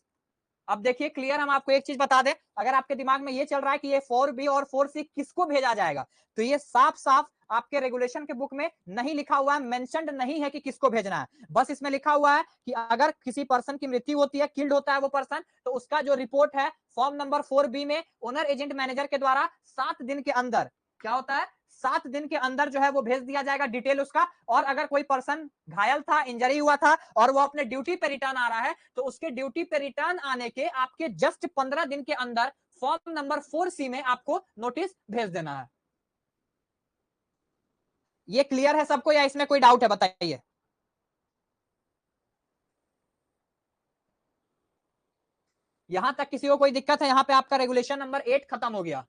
अब देखिए क्लियर, हम आपको एक चीज बता दें, अगर आपके दिमाग में ये चल रहा है कि ये 4B और 4C किसको भेजा जाएगा, तो ये साफ साफ आपके रेगुलेशन के बुक में नहीं लिखा हुआ है, मेंशन्ड नहीं है कि किसको भेजना है। बस इसमें लिखा हुआ है कि अगर किसी पर्सन की मृत्यु होती है, किल्ड होता है वो पर्सन, तो उसका जो रिपोर्ट है फॉर्म नंबर 4B में ओनर एजेंट मैनेजर के द्वारा 7 दिन के अंदर, क्या होता है? 7 दिन के अंदर जो है वो भेज दिया जाएगा डिटेल उसका। और अगर कोई पर्सन घायल था, इंजरी हुआ था और वो अपने ड्यूटी पे रिटर्न आ रहा है, तो उसके ड्यूटी पे रिटर्न आने के आपके जस्ट 15 दिन के अंदर फॉर्म नंबर 4C में आपको नोटिस भेज देना है। ये क्लियर है सबको या इसमें कोई डाउट है, बताइए। यहां तक किसी को कोई दिक्कत है? यहां पे आपका रेगुलेशन नंबर 8 खत्म हो गया।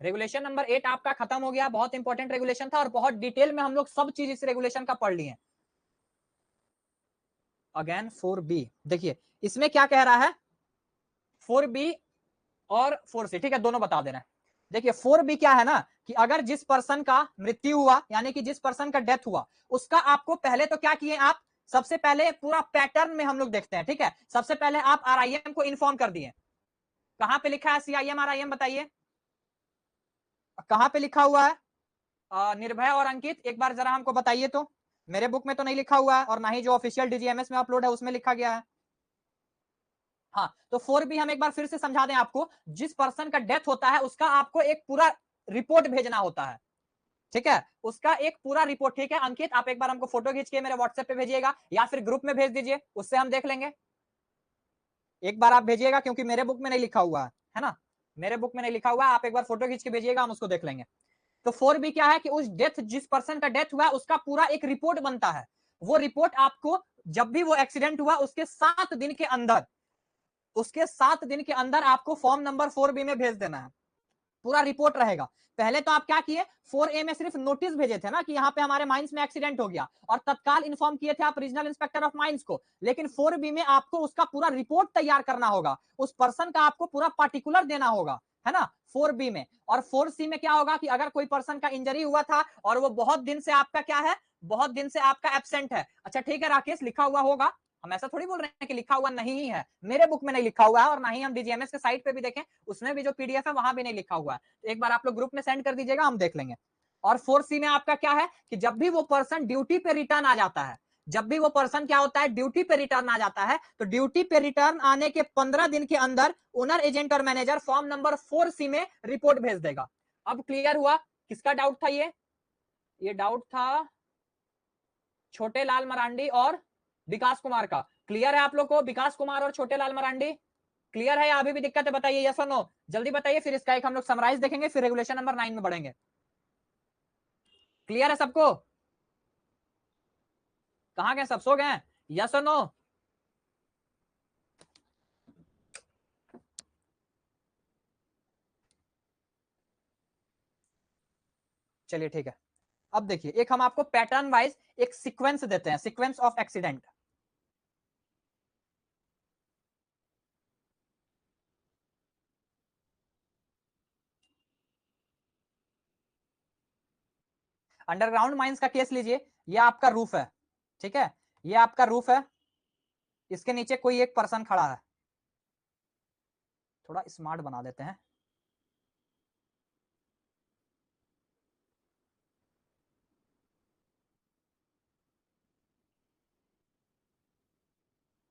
रेगुलेशन नंबर 8 आपका खत्म हो गया। बहुत इंपॉर्टेंट रेगुलेशन था और बहुत डिटेल में हम लोग सब चीज इस रेगुलेशन का पढ़ लिए। अगेन 4B देखिए इसमें क्या कह रहा है, 4B और 4C, ठीक है, दोनों बता दे रहे हैं। देखिए 4B क्या है ना कि अगर जिस पर्सन का मृत्यु हुआ, यानी कि जिस पर्सन का डेथ हुआ, उसका आपको पहले तो क्या किए आप, सबसे पहले पूरा पैटर्न में हम लोग देखते हैं, ठीक है। सबसे पहले आप RIM को इन्फॉर्म कर दिए। कहां पे लिखा है CIM RIM, बताइए कहां पे लिखा हुआ है? निर्भय और अंकित एक बार जरा हमको बताइए तो। मेरे बुक में तो नहीं लिखा हुआ है और ना ही जो ऑफिशियल DGMS में अपलोड है उसमें लिखा गया है। हाँ, तो 4B हम एक बार फिर से समझा दें आपको, जिस पर्सन का डेथ होता है उसका आपको एक पूरा रिपोर्ट भेजना होता है, ठीक है, उसका एक पूरा रिपोर्ट। ठीक है अंकित, आप एक बार हमको फोटो खींच के मेरे व्हाट्सएप पे भेजिएगा या फिर ग्रुप में भेज दीजिए, उससे हम देख लेंगे। एक बार आप भेजिएगा क्योंकि मेरे बुक में नहीं लिखा हुआ है ना, मेरे बुक में नहीं लिखा हुआ है। आप एक बार फोटो खींच के भेजिएगा, हम उसको देख लेंगे। तो 4B क्या है कि उस डेथ, जिस पर्सन का डेथ हुआ उसका पूरा एक रिपोर्ट बनता है। वो रिपोर्ट आपको जब भी वो एक्सीडेंट हुआ उसके 7 दिन के अंदर, उसके 7 दिन के अंदर आपको फॉर्म नंबर 4B में भेज देना है। पूरा रिपोर्ट रहेगा। पहले तो आप क्या किए, 4A में सिर्फ नोटिस भेजे थे ना कि यहाँ पे हमारे माइंस में एक्सीडेंट हो गया और तत्काल इन्फॉर्म किए थे आप रीजनल इंस्पेक्टर ऑफ माइंस को। लेकिन 4B में आपको उसका पूरा रिपोर्ट तैयार करना होगा, उस पर्सन का आपको पूरा पार्टिकुलर देना होगा, है ना, 4B में। और 4C में क्या होगा कि अगर कोई पर्सन का इंजरी हुआ था और वो बहुत दिन से आपका क्या है, बहुत दिन से आपका एब्सेंट है। अच्छा ठीक है राकेश, लिखा हुआ होगा, हम ऐसा थोड़ी बोल रहे हैं कि लिखा हुआ नहीं ही है, मेरे बुक में नहीं लिखा हुआ है और ना ही हम DGMS के साइट पे भी देखें उसमें भी जो PDF है वहां भी नहीं लिखा हुआ है। तो एक बार आप लोग ग्रुप में सेंड कर दीजिएगा, हम देख लेंगे। और 4C में आपका क्या है कि जब भी वो पर्सन ड्यूटी पे रिटर्न आ जाता है, जब भी वो पर्सन क्या होता है ड्यूटी पे रिटर्न आ जाता है, तो ड्यूटी पे रिटर्न आने के 15 दिन के अंदर ओनर, एजेंट और मैनेजर फॉर्म नंबर 4C में रिपोर्ट भेज देगा। अब क्लियर हुआ? किसका डाउट था ये डाउट था छोटे लाल मरांडी और विकास कुमार का। क्लियर है आप लोग को? विकास कुमार और छोटे लाल मरांडी क्लियर है या अभी भी दिक्कत है? बताइए यस और नो, जल्दी बताइए, फिर इसका एक हम लोग समराइज देखेंगे, फिर रेगुलेशन नंबर 9 में बढ़ेंगे। क्लियर है सबको? कहां गए सब, सो गए? यस और नो? चलिए ठीक है। अब देखिए एक हम आपको पैटर्न वाइज एक सीक्वेंस देते हैं, sequence of accident. Underground mines का केस लीजिए, ये आपका रूफ है, ठीक है, ये आपका रूफ है, इसके नीचे कोई एक पर्सन खड़ा है, थोड़ा स्मार्ट बना देते हैं।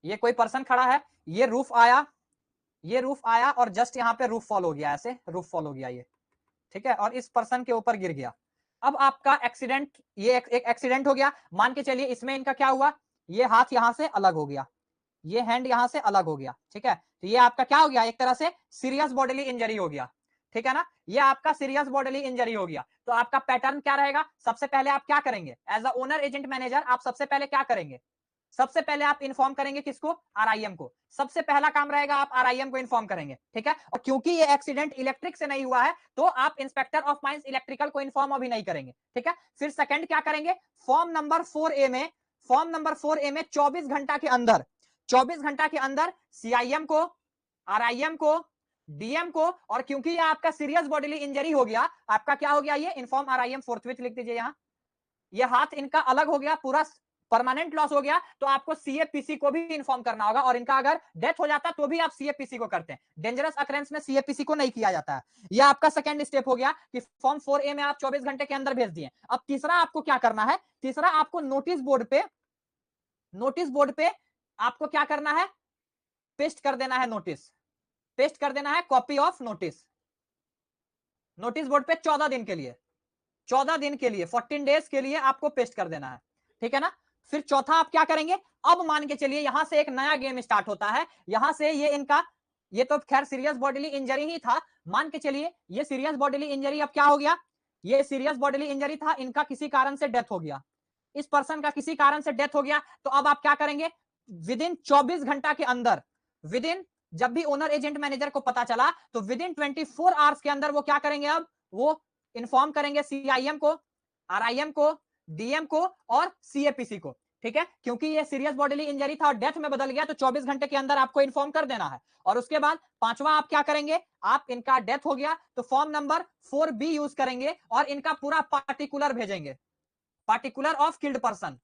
ये कोई पर्सन खड़ा है, ये रूफ आया, ये रूफ आया और जस्ट यहाँ पे रूफ फॉल हो गया, ऐसे रूफ फॉल हो गया ये, ठीक है, और इस पर्सन के ऊपर गिर गया। अब आपका एक्सीडेंट, ये एक एक्सीडेंट हो गया, मान के चलिए इसमें इनका क्या हुआ, ये हाथ यहां से अलग हो गया, ये हैंड यहां से अलग हो गया, ठीक है, तो ये आपका क्या हो गया, एक तरह से सीरियस बॉडीली इंजरी हो गया, ठीक है ना, ये आपका सीरियस बॉडीली इंजरी हो गया। तो आपका पैटर्न क्या रहेगा, सबसे पहले आप क्या करेंगे as a owner agent manager, आप सबसे पहले क्या करेंगे, सबसे पहले आप इन्फॉर्म करेंगे किसको, RIM को। सबसे पहला काम रहेगा आप RIM को इन्फॉर्म करेंगे, ठीक है। और क्योंकि ये एक्सीडेंट इलेक्ट्रिक से नहीं हुआ है तो आप इंस्पेक्टर ऑफ माइंस इलेक्ट्रिकल को इन्फॉर्म अभी नहीं करेंगे, ठीक है। फिर सेकंड क्या करेंगे, फॉर्म नंबर 4A में, फॉर्म नंबर 4A में 24 घंटा के अंदर, 24 घंटा के अंदर CIM को, RIM को, DM को, और क्योंकि ये आपका सीरियस बॉडीली इंजरी हो गया, आपका क्या हो गया, ये इन्फॉर्म RIM फोर्थविथ लिख दीजिए यहां। ये हाथ इनका अलग हो गया, पूरा परमानेंट लॉस हो गया, तो आपको CAPC को भी इन्फॉर्म करना होगा, और इनका अगर डेथ हो जाता तो भी आप CAPC को करते हैं, डेंजरस अकरेंस में CAPC को नहीं किया जाता है। ये आपका सेकंड स्टेप हो गया कि फॉर्म 4A में आप 24 घंटे के अंदर भेज दिए। अब तीसरा आपको क्या करना है, तीसरा आपको नोटिस बोर्ड पे, नोटिस बोर्ड पे आपको क्या करना है, पेस्ट कर देना है नोटिस, पेस्ट कर देना है copy of notice, notice board पे 14 दिन के लिए, 14 दिन के लिए, 14 डेज के लिए आपको पेस्ट कर देना है, ठीक है ना। फिर चौथा आप क्या करेंगे, अब मान के चलिए यहां से एक नया गेम स्टार्ट होता है, यहां से ये इनका, ये तो खैर सीरियस बॉडीली इंजरी ही था, मान के चलिए ये सीरियस बॉडीली इंजरी अब क्या हो गया, ये सीरियस बॉडीली इंजरी था, इनका किसी कारण से डेथ हो गया, इस पर्सन का किसी कारण से डेथ हो गया, तो अब आप क्या करेंगे, विद इन 24 घंटा के अंदर, विद इन, जब भी ओनर एजेंट मैनेजर को पता चला तो विद इन 24 आवर्स के अंदर वो क्या करेंगे, अब वो इन्फॉर्म करेंगे सीआईएम को, आरआईएम को, डीएम को और सीएपीसी को, ठीक है, क्योंकि ये सीरियस बॉडीली इंजरी था और डेथ में बदल गया, तो 24 घंटे के अंदर आपको इन्फॉर्म कर देना है। और उसके बाद पांचवा आप क्या करेंगे, आप इनका डेथ हो गया तो फॉर्म नंबर 4B यूज करेंगे और इनका पूरा पार्टिकुलर भेजेंगे, पार्टिकुलर ऑफ किल्ड पर्सन,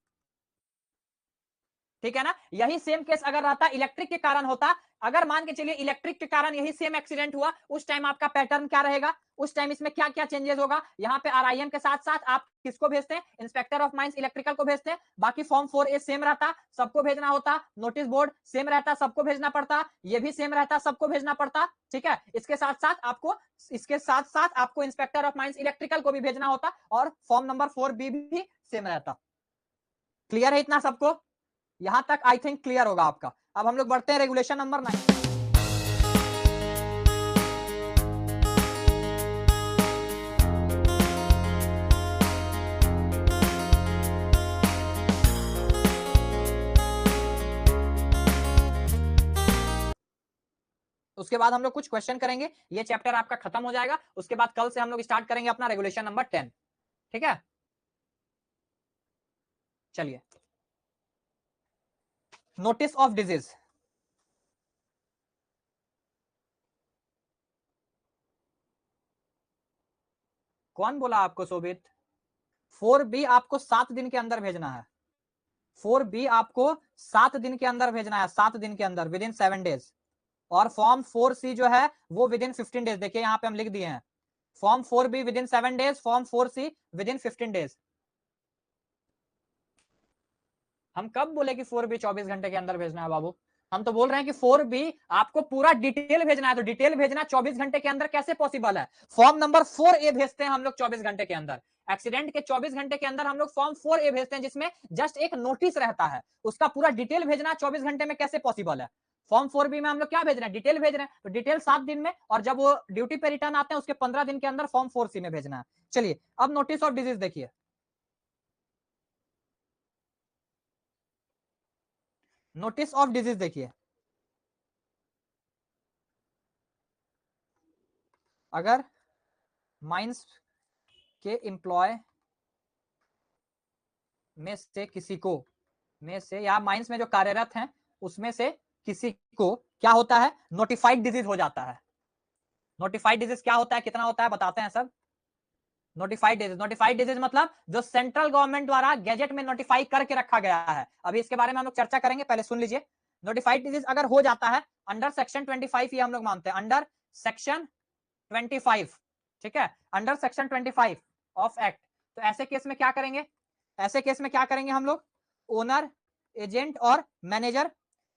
ठीक है ना। यही सेम केस अगर रहता इलेक्ट्रिक के कारण होता, अगर मान के चलिए इलेक्ट्रिक के कारण यही सेम एक्सीडेंट हुआ, उस टाइम आपका पैटर्न क्या रहेगा, उस टाइम इसमें क्या क्या चेंजेस होगा, यहाँ पे आरआईएम के साथ साथ आप किसको भेजते हैं, इंस्पेक्टर ऑफ माइंस इलेक्ट्रिकल को भेजते हैं, बाकी फॉर्म 4A सेम रहता, सबको भेजना होता, नोटिस बोर्ड सेम रहता, सबको भेजना पड़ता, ये भी सेम रहता, सबको भेजना पड़ता, ठीक है। इसके साथ साथ आपको इंस्पेक्टर ऑफ माइंस इलेक्ट्रिकल को भी भेजना होता और फॉर्म नंबर 4B भी सेम रहता। क्लियर है इतना सबको, यहां तक आई थिंक क्लियर होगा आपका। अब हम लोग बढ़ते हैं रेगुलेशन नंबर 9। उसके बाद हम लोग कुछ क्वेश्चन करेंगे, ये चैप्टर आपका खत्म हो जाएगा, उसके बाद कल से हम लोग स्टार्ट करेंगे अपना रेगुलेशन नंबर 10, ठीक है। चलिए, नोटिस ऑफ डिजीज, कौन बोला आपको शोभित, 4B आपको 7 दिन के अंदर भेजना है, 4B आपको 7 दिन के अंदर भेजना है, 7 दिन के अंदर, विद इन 7 डेज। और फॉर्म 4C जो है वो विद इन 15 डेज, देखिए यहाँ पे हम लिख दिए हैं, form 4B with in 7 days, form 4C with in 15 days. हम कब बोले कि 4B 24 घंटे के अंदर भेजना है बाबू, हम तो बोल रहे हैं कि 4B आपको पूरा डिटेल भेजना है, तो डिटेल भेजना 24 घंटे के अंदर कैसे पॉसिबल है, फॉर्म नंबर 4A भेजते हैं हम लोग 24 घंटे के अंदर, एक्सीडेंट के 24 घंटे के अंदर हम लोग फॉर्म 4A भेजते हैं, जिसमें जस्ट एक नोटिस रहता है, उसका पूरा डिटेल भेजना 24 घंटे में कैसे पॉसिबल है। फॉर्म 4B में हम लोग क्या भेज रहे हैं, डिटेल भेज रहे हैं, तो डिटेल 7 दिन में, और जब वो ड्यूटी पे रिटर्न आते हैं उसके 15 दिन के अंदर फॉर्म 4C में भेजना है। चलिए अब नोटिस ऑफ डिजीज देखिए, नोटिस ऑफ डिजीज देखिए, अगर माइंस के एम्प्लॉय में से किसी को, में से या माइंस में जो कार्यरत हैं उसमें से किसी को क्या होता है, नोटिफाइड डिजीज हो जाता है। नोटिफाइड डिजीज क्या होता है, कितना होता है बताते हैं सब। नोटिफाइड डिजीज, नोटिफाइड डिजीज मतलब जो सेंट्रल गवर्नमेंट द्वारा गैजेट में नोटिफाई करके रखा गया है, अभी इसके बारे में हम लोग चर्चा करेंगे, पहले सुन लीजिए। नोटिफाइड डिजीज अगर हो जाता है अंडर सेक्शन 25, ये हम लोग मानते हैं अंडर सेक्शन 25, ठीक है, अंडर सेक्शन 25 ऑफ एक्ट, तो ऐसे केस में क्या करेंगे, ऐसे केस में क्या करेंगे हम लोग, ओनर एजेंट और मैनेजर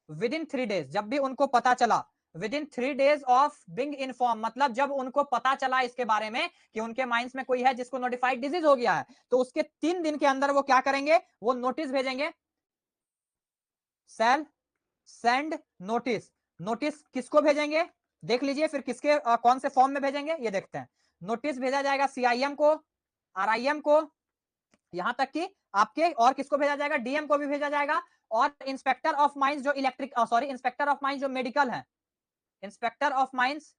विद इन 3 डेज, जब भी उनको पता चला, with in 3 days of being inform, मतलब जब उनको पता चला इसके बारे में कि उनके माइंड्स में कोई है जिसको नोटिफाइड डिजीज हो गया है, तो उसके 3 दिन के अंदर वो क्या करेंगे, वो नोटिस भेजेंगे, सेल सेंड नोटिस, नोटिस किसको भेजेंगे, देख लीजिए फिर किसके कौन से फॉर्म में भेजेंगे ये देखते हैं। नोटिस भेजा जाएगा सीआईएम को, आरआईएम को, यहां तक कि आपके और किसको भेजा जाएगा, डीएम को भी भेजा जाएगा, और इंस्पेक्टर ऑफ माइंस जो electric sorry inspector of mines जो मेडिकल है, इंस्पेक्टर ऑफ माइंस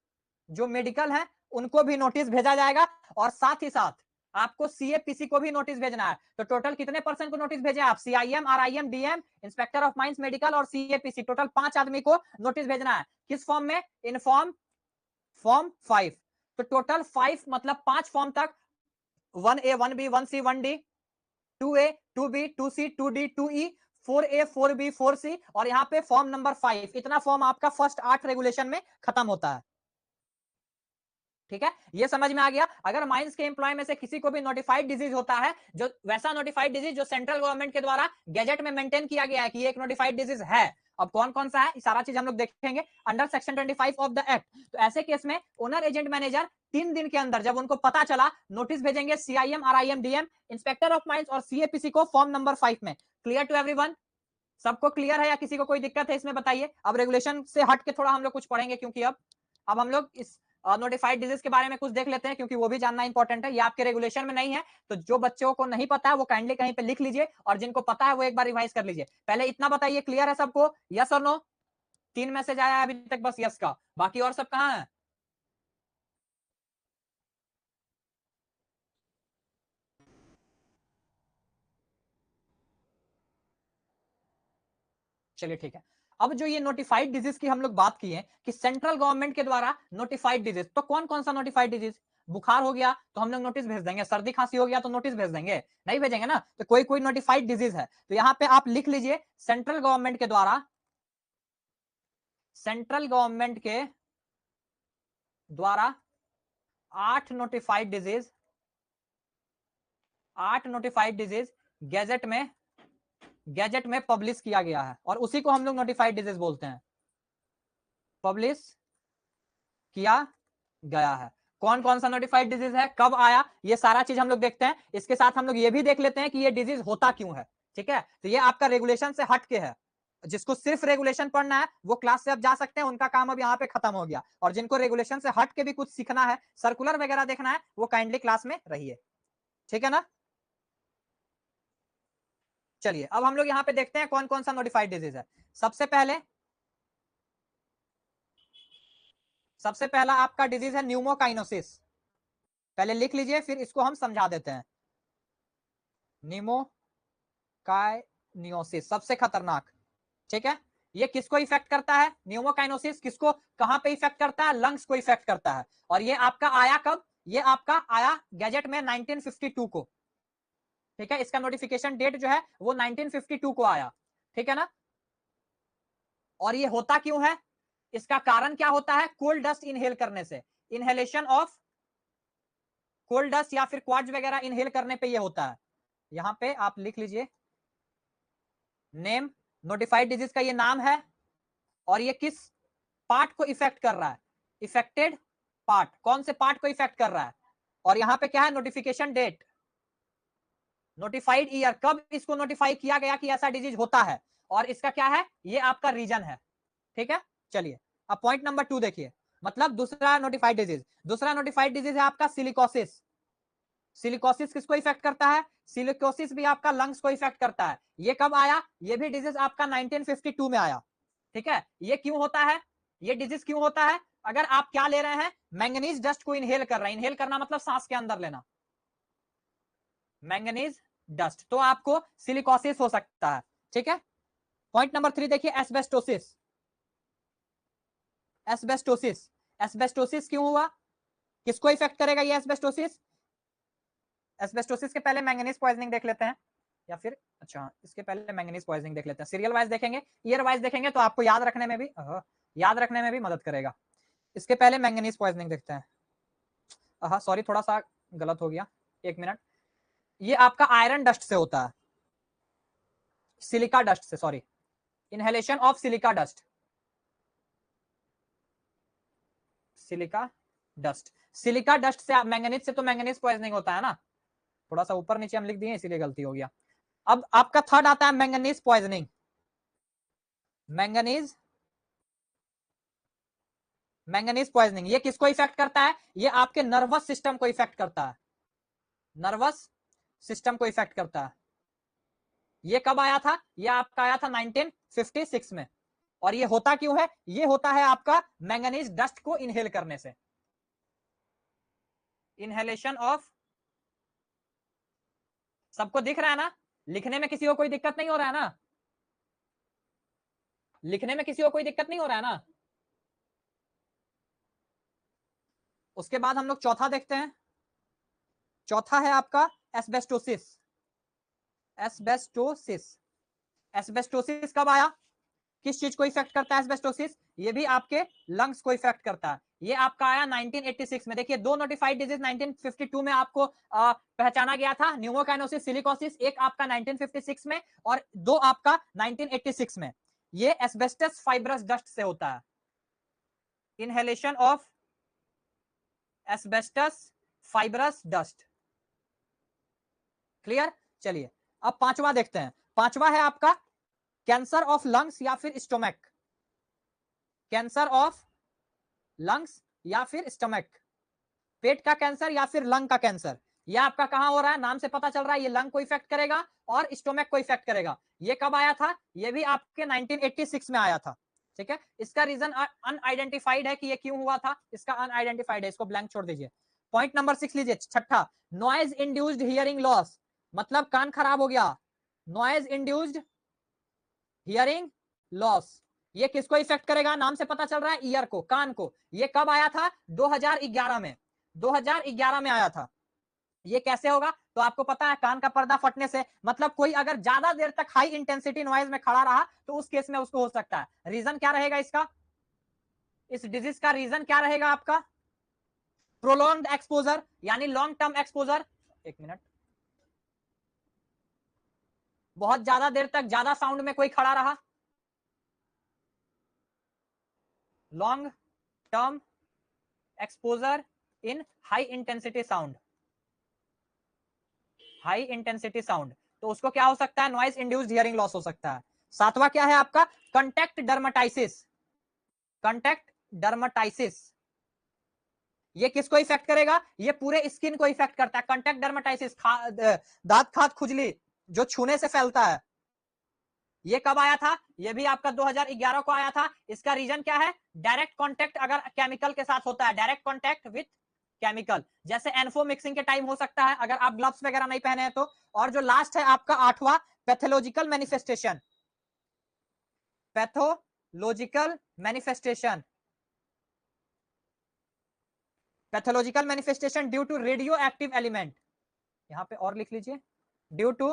जो मेडिकल है उनको भी नोटिस भेजा जाएगा, और साथ ही साथ आपको सीएपीसी को भी नोटिस भेजना है। तो टोटल कितने पर्सन को नोटिस भेजे आप, CIM, RIM, DM, inspector of mines medical और सीएपीसी, टोटल 5 आदमी को नोटिस भेजना है, किस फॉर्म में, इन फॉर्म 5। तो टोटल 5 मतलब 5 फॉर्म तक, 1A 1B 1C 1D, 2A 2B 2C 2D 2E, 4A 4B 4C, और यहाँ पे फॉर्म नंबर 5, इतना फॉर्म आपका फर्स्ट 8 रेगुलेशन में खत्म होता है। ठीक है, ये समझ में आ गया। अगर माइंस के एम्प्लॉय में से किसी को भी नोटिफाइड डिजीज होता है, जो वैसा नोटिफाइड डिजीज जो सेंट्रल गवर्नमेंट के द्वारा गैजेट में मेंटेन किया गया है कि ये एक नोटिफाइड डिजीज है, अब कौन कौन सा है सारा चीज हम लोग देखेंगे under section 25 of the act. तो ऐसे केस में ओनर एजेंट मैनेजर 3 दिन के अंदर जब उनको पता चला नोटिस भेजेंगे CIM, RIM, DM, inspector of mines और सीएपीसी को फॉर्म नंबर 5 में। Clear to everyone? सबको क्लियर है या किसी को कोई दिक्कत है इसमें बताइए। अब रेगुलेशन से हट के थोड़ा हम लोग कुछ पढ़ेंगे, क्योंकि अब हम लोग इस नोटिफाइड डिजीज के बारे में कुछ देख लेते हैं, क्योंकि वो भी जानना इंपॉर्टेंट है। ये आपके रेगुलेशन में नहीं है, तो जो बच्चों को नहीं पता है वो काइंडली कहीं पे लिख लीजिए, और जिनको पता है वो एक बार रिवाइज कर लीजिए। पहले इतना बताइए, क्लियर है सबको? यस और नो? 3 मैसेज आया है अभी तक बस यस का, बाकी और सब कहां है? चलिए ठीक है। अब जो ये नोटिफाइड डिजीज की हम लोग बात की है कि सेंट्रल गवर्नमेंट के द्वारा नोटिफाइड डिजीज, तो कौन कौन सा नोटिफाइड डिजीज? बुखार हो गया तो हम लोग नोटिस भेज देंगे, सर्दी खांसी हो गया तो नोटिस भेज देंगे? नहीं भेजेंगे ना। तो कोई कोई नोटिफाइड डिजीज है, तो यहां पे आप लिख लीजिए सेंट्रल गवर्नमेंट के द्वारा, सेंट्रल गवर्नमेंट के द्वारा 8 notified disease, 8 notified disease gadget में पब्लिश किया गया है, और उसी को हम लोग नोटिफाइड डिजीज बोलते हैं, पब्लिश किया गया है। कौन कौन सा नोटिफाइड डिजीज है, कब आया, ये सारा चीज हम लोग देखते हैं। इसके साथ हम लोग ये भी देख लेते हैं कि ये डिजीज होता क्यों है। ठीक है, तो ये आपका रेगुलेशन से हट के है। जिसको सिर्फ रेगुलेशन पढ़ना है वो क्लास से अब जा सकते हैं, उनका काम अब यहाँ पे खत्म हो गया। और जिनको रेगुलेशन से हट के भी कुछ सीखना है, सर्कुलर वगैरह देखना है, वो काइंडली क्लास में रहिए। ठीक है ना। चलिए अब हम लोग यहाँ पे देखते हैं कौन कौन सा नोटिफाइड डिजीज है। सबसे पहला आपका डिजीज है न्यूमोकाइनोसिस। पहले लिख लीजिए, फिर इसको हम समझा देते हैं। न्यूमोकाइनोसिस सबसे खतरनाक। ठीक है, ये किसको इफेक्ट करता है? न्यूमोकाइनोसिस किसको, कहां पे इफेक्ट करता है? लंग्स को इफेक्ट करता है। और ये आपका आया कब? ये आपका आया गैजेट में 1952 को। ठीक है, इसका नोटिफिकेशन डेट जो है वो 1952 को आया। ठीक है ना। और ये होता क्यों है, इसका कारण क्या होता है? कोल्ड डस्ट इनहेल करने से, इनहेलेशन ऑफ कोल्ड डस्ट या फिर क्वार्ट्ज वगैरह इनहेल करने पे ये होता है। यहां पे आप लिख लीजिए नेम, नोटिफाइड डिजीज का ये नाम है, और ये किस पार्ट को इफेक्ट कर रहा है? Affected part. कौन से पार्ट को इफेक्ट कर रहा है? और यहां पे क्या है? नोटिफिकेशन डेट, नोटिफाइड ईयर, कब इसको नोटिफाई किया गया कि ऐसा डिजीज होता है, और इसका क्या है? ये आपका रीजन है। ठीक है, चलिए अब पॉइंट नंबर 2 देखिए। मतलब दूसरा नोटिफाइड डिजीज है आपका सिलिकोसिस। सिलिकोसिस किसको इफेक्ट करता है? सिलिकोसिस भी आपका लंग्स को इफेक्ट करता है। ये कब आया? ये भी डिजीज आपका 1952 में आया। ठीक है, ये क्यों होता है? ये डिजीज क्यों होता है? अगर आप क्या ले रहे हैं? मैंगनीज डस्ट को इनहेल कर रहे हैं। इनहेल करना मतलब सांस के अंदर लेना, मैंगनीज डस्ट, तो आपको सिलिकोसिस हो सकता है। ठीक है, पॉइंट नंबर 3 देखिए, एस्बेस्टोसिस। एस्बेस्टोसिस, एस्बेस्टोसिस क्यों हुआ? किसको इफेक्ट करेगा ये एस्बेस्टोसिस? एस्बेस्टोसिस के पहले मैंगनीज पॉइजनिंग देख लेते हैं, या फिर अच्छा इसके पहले मैंगनीज पॉइजनिंग देख लेते हैं। सीरियल वाइज देखेंगे, ईयर वाइज देखेंगे, तो आपको याद रखने में भी मदद करेगा। इसके पहले मैंगनीज पॉइजनिंग देखते हैं। सॉरी, थोड़ा सा गलत हो गया, 1 मिनट। ये आपका आयरन डस्ट से होता है, सिलिका डस्ट से, sorry, inhalation of silica dust, silica dust, silica dust से मैंगनीज से तो मैंगनीज पॉइजनिंग होता है ना। थोड़ा सा ऊपर नीचे हम लिख दिए इसीलिए गलती हो गया। अब आपका थर्ड आता है मैंगनीज पॉइजनिंग। मैंगनीज पॉइजनिंग ये किसको इफेक्ट करता है? ये आपके नर्वस सिस्टम को इफेक्ट करता है, नर्वस सिस्टम को इफेक्ट करता है। ये कब आया था? ये आपका आया था 1956 में। और ये होता क्यों है? ये होता है आपका मैंगनीज डस्ट को इनहेल करने से, इनहेलेशन ऑफ। सबको दिख रहा है ना? लिखने में किसी को कोई दिक्कत नहीं हो रहा है ना? लिखने में किसी को कोई दिक्कत नहीं हो रहा है ना? उसके बाद हम लोग चौथा देखते हैं। चौथा है आपका एस्बेस्टोसिस। एस्बेस्टोसिस, एस्बेस्टोसिस कब आया? किस चीज को इफेक्ट करता है एस्बेस्टोसिस? ये भी आपके लंग्स को इफेक्ट करता है। ये आपका आया 1986 में। देखिए, 2 नोटिफाइड डिजीज 1952 में आपको पहचाना गया था, न्यूमोकाइनोसिस, सिलिकोसिस। एक आपका 1956 में और 2 आपका 1986 में। ये एस्बेस्टस फाइब्रस डस्ट से होता है, inhalation of asbestos fibrous dust. Clear? चलिए अब पांचवा देखते हैं। पांचवा है आपका कैंसर ऑफ लंग्स या फिर स्टोमक, कैंसर ऑफ लंग्स या फिर स्टमक, पेट का कैंसर या फिर लंग का कैंसर। ये आपका कहां हो रहा है, नाम से पता चल रहा है ये लंग को इफेक्ट करेगा और स्टोमक को इफेक्ट करेगा। ये कब आया था, ये भी आपके 1986 में आया था। ठीक है, इसका रीजन अनआइडेंटिफाइड है कि ये क्यों हुआ था, इसका अनआइडेंटिफाइड है, इसको ब्लैंक छोड़ दीजिए। पॉइंट नंबर 6 लीजिए, छठा, नॉइज इंड्यूस्ड हियरिंग लॉस, मतलब कान खराब हो गया, नॉइज इंड्यूस्ड हियरिंग लॉस। ये किसको इफेक्ट करेगा, नाम से पता चल रहा है ईयर को, कान को। ये कब आया था, 2011 में, 2011 में आया था। ये कैसे होगा, तो आपको पता है कान का पर्दा फटने से, मतलब कोई अगर ज्यादा देर तक हाई इंटेंसिटी नॉइज में खड़ा रहा तो उस केस में उसको हो सकता है। रीजन क्या रहेगा इसका, इस डिजीज का रीजन क्या रहेगा आपका, प्रोलॉन्ग्ड एक्सपोजर यानी लॉन्ग टर्म एक्सपोजर। एक मिनट, बहुत ज्यादा देर तक ज्यादा साउंड में कोई खड़ा रहा, long term exposure in high intensity sound, high intensity sound, तो उसको क्या हो सकता है, नॉइज इंड्यूस्ड हियरिंग लॉस हो सकता है। सातवां क्या है आपका, कंटेक्ट डर्मेटाइसिस, कंटेक्ट डर्मेटाइसिस। ये किसको इफेक्ट करेगा, ये पूरे स्किन को इफेक्ट करता है। कंटेक्ट डर्मेटाइसिस, दांत खाद खुजली जो छूने से फैलता है। ये कब आया था, ये भी आपका 2011 को आया था। इसका रीजन क्या है, डायरेक्ट कांटेक्ट अगर केमिकल के साथ होता है, डायरेक्ट कांटेक्ट विथ केमिकल, जैसे एनफो मिक्सिंग के टाइम हो सकता है अगर आप ग्लव्स वगैरह नहीं पहने हैं तो। और जो लास्ट है आपका आठवां, pathological manifestation, pathological manifestation, pathological manifestation due to radioactive element, यहां पे और लिख लीजिए, due to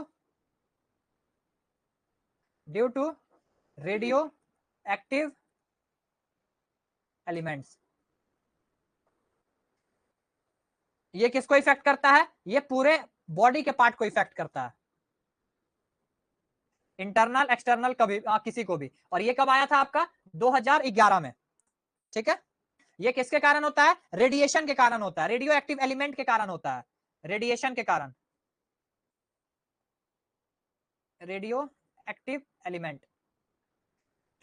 radioactive elements. ये किसको इफेक्ट करता है, ये पूरे बॉडी के पार्ट को इफेक्ट करता है, इंटरनल एक्सटर्नल कभी किसी को भी। और ये कब आया था आपका, 2011 में। ठीक है, ये किसके कारण होता है, रेडिएशन के कारण होता है, रेडियो एक्टिव एलिमेंट के कारण होता है, रेडिएशन के कारण, रेडियो एक्टिव एलिमेंट।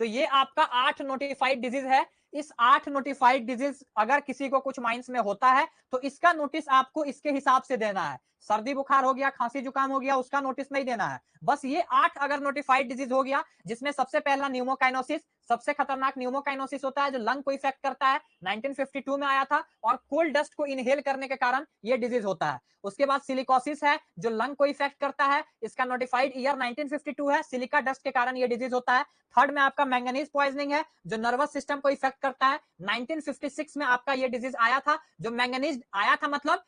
तो ये आपका 8 नोटिफाइड डिजीज है। इस 8 नोटिफाइड डिजीज अगर किसी को कुछ माइंड्स में होता है तो इसका नोटिस आपको इसके हिसाब से देना है। सर्दी बुखार हो गया, खांसी जुकाम हो गया, उसका नोटिस नहीं देना है। बस ये 8 अगर नोटिफाइड डिजीज हो गया, जिसमें सबसे पहला न्यूमोकाइनोसिस, सबसे खतरनाक न्यूमोकाइनोसिस होता है जो लंग को इफेक्ट करता है, 1952 में आया था और कोल्ड डस्ट को इनहेल करने के कारण ये डिजीज होता है। उसके बाद सिलिकोसिस है जो लंग को इफेक्ट करता है, इसका नोटिफाइड ईयर 1952 है, सिलिका डस्ट के कारण ये डिजीज होता है। थर्ड में आपका मैंगनीज पॉइजनिंग है जो नर्वस सिस्टम को इफेक्ट करता है, 1956 में आपका ये डिजीज आया था। जो मैंगनीज आया था मतलब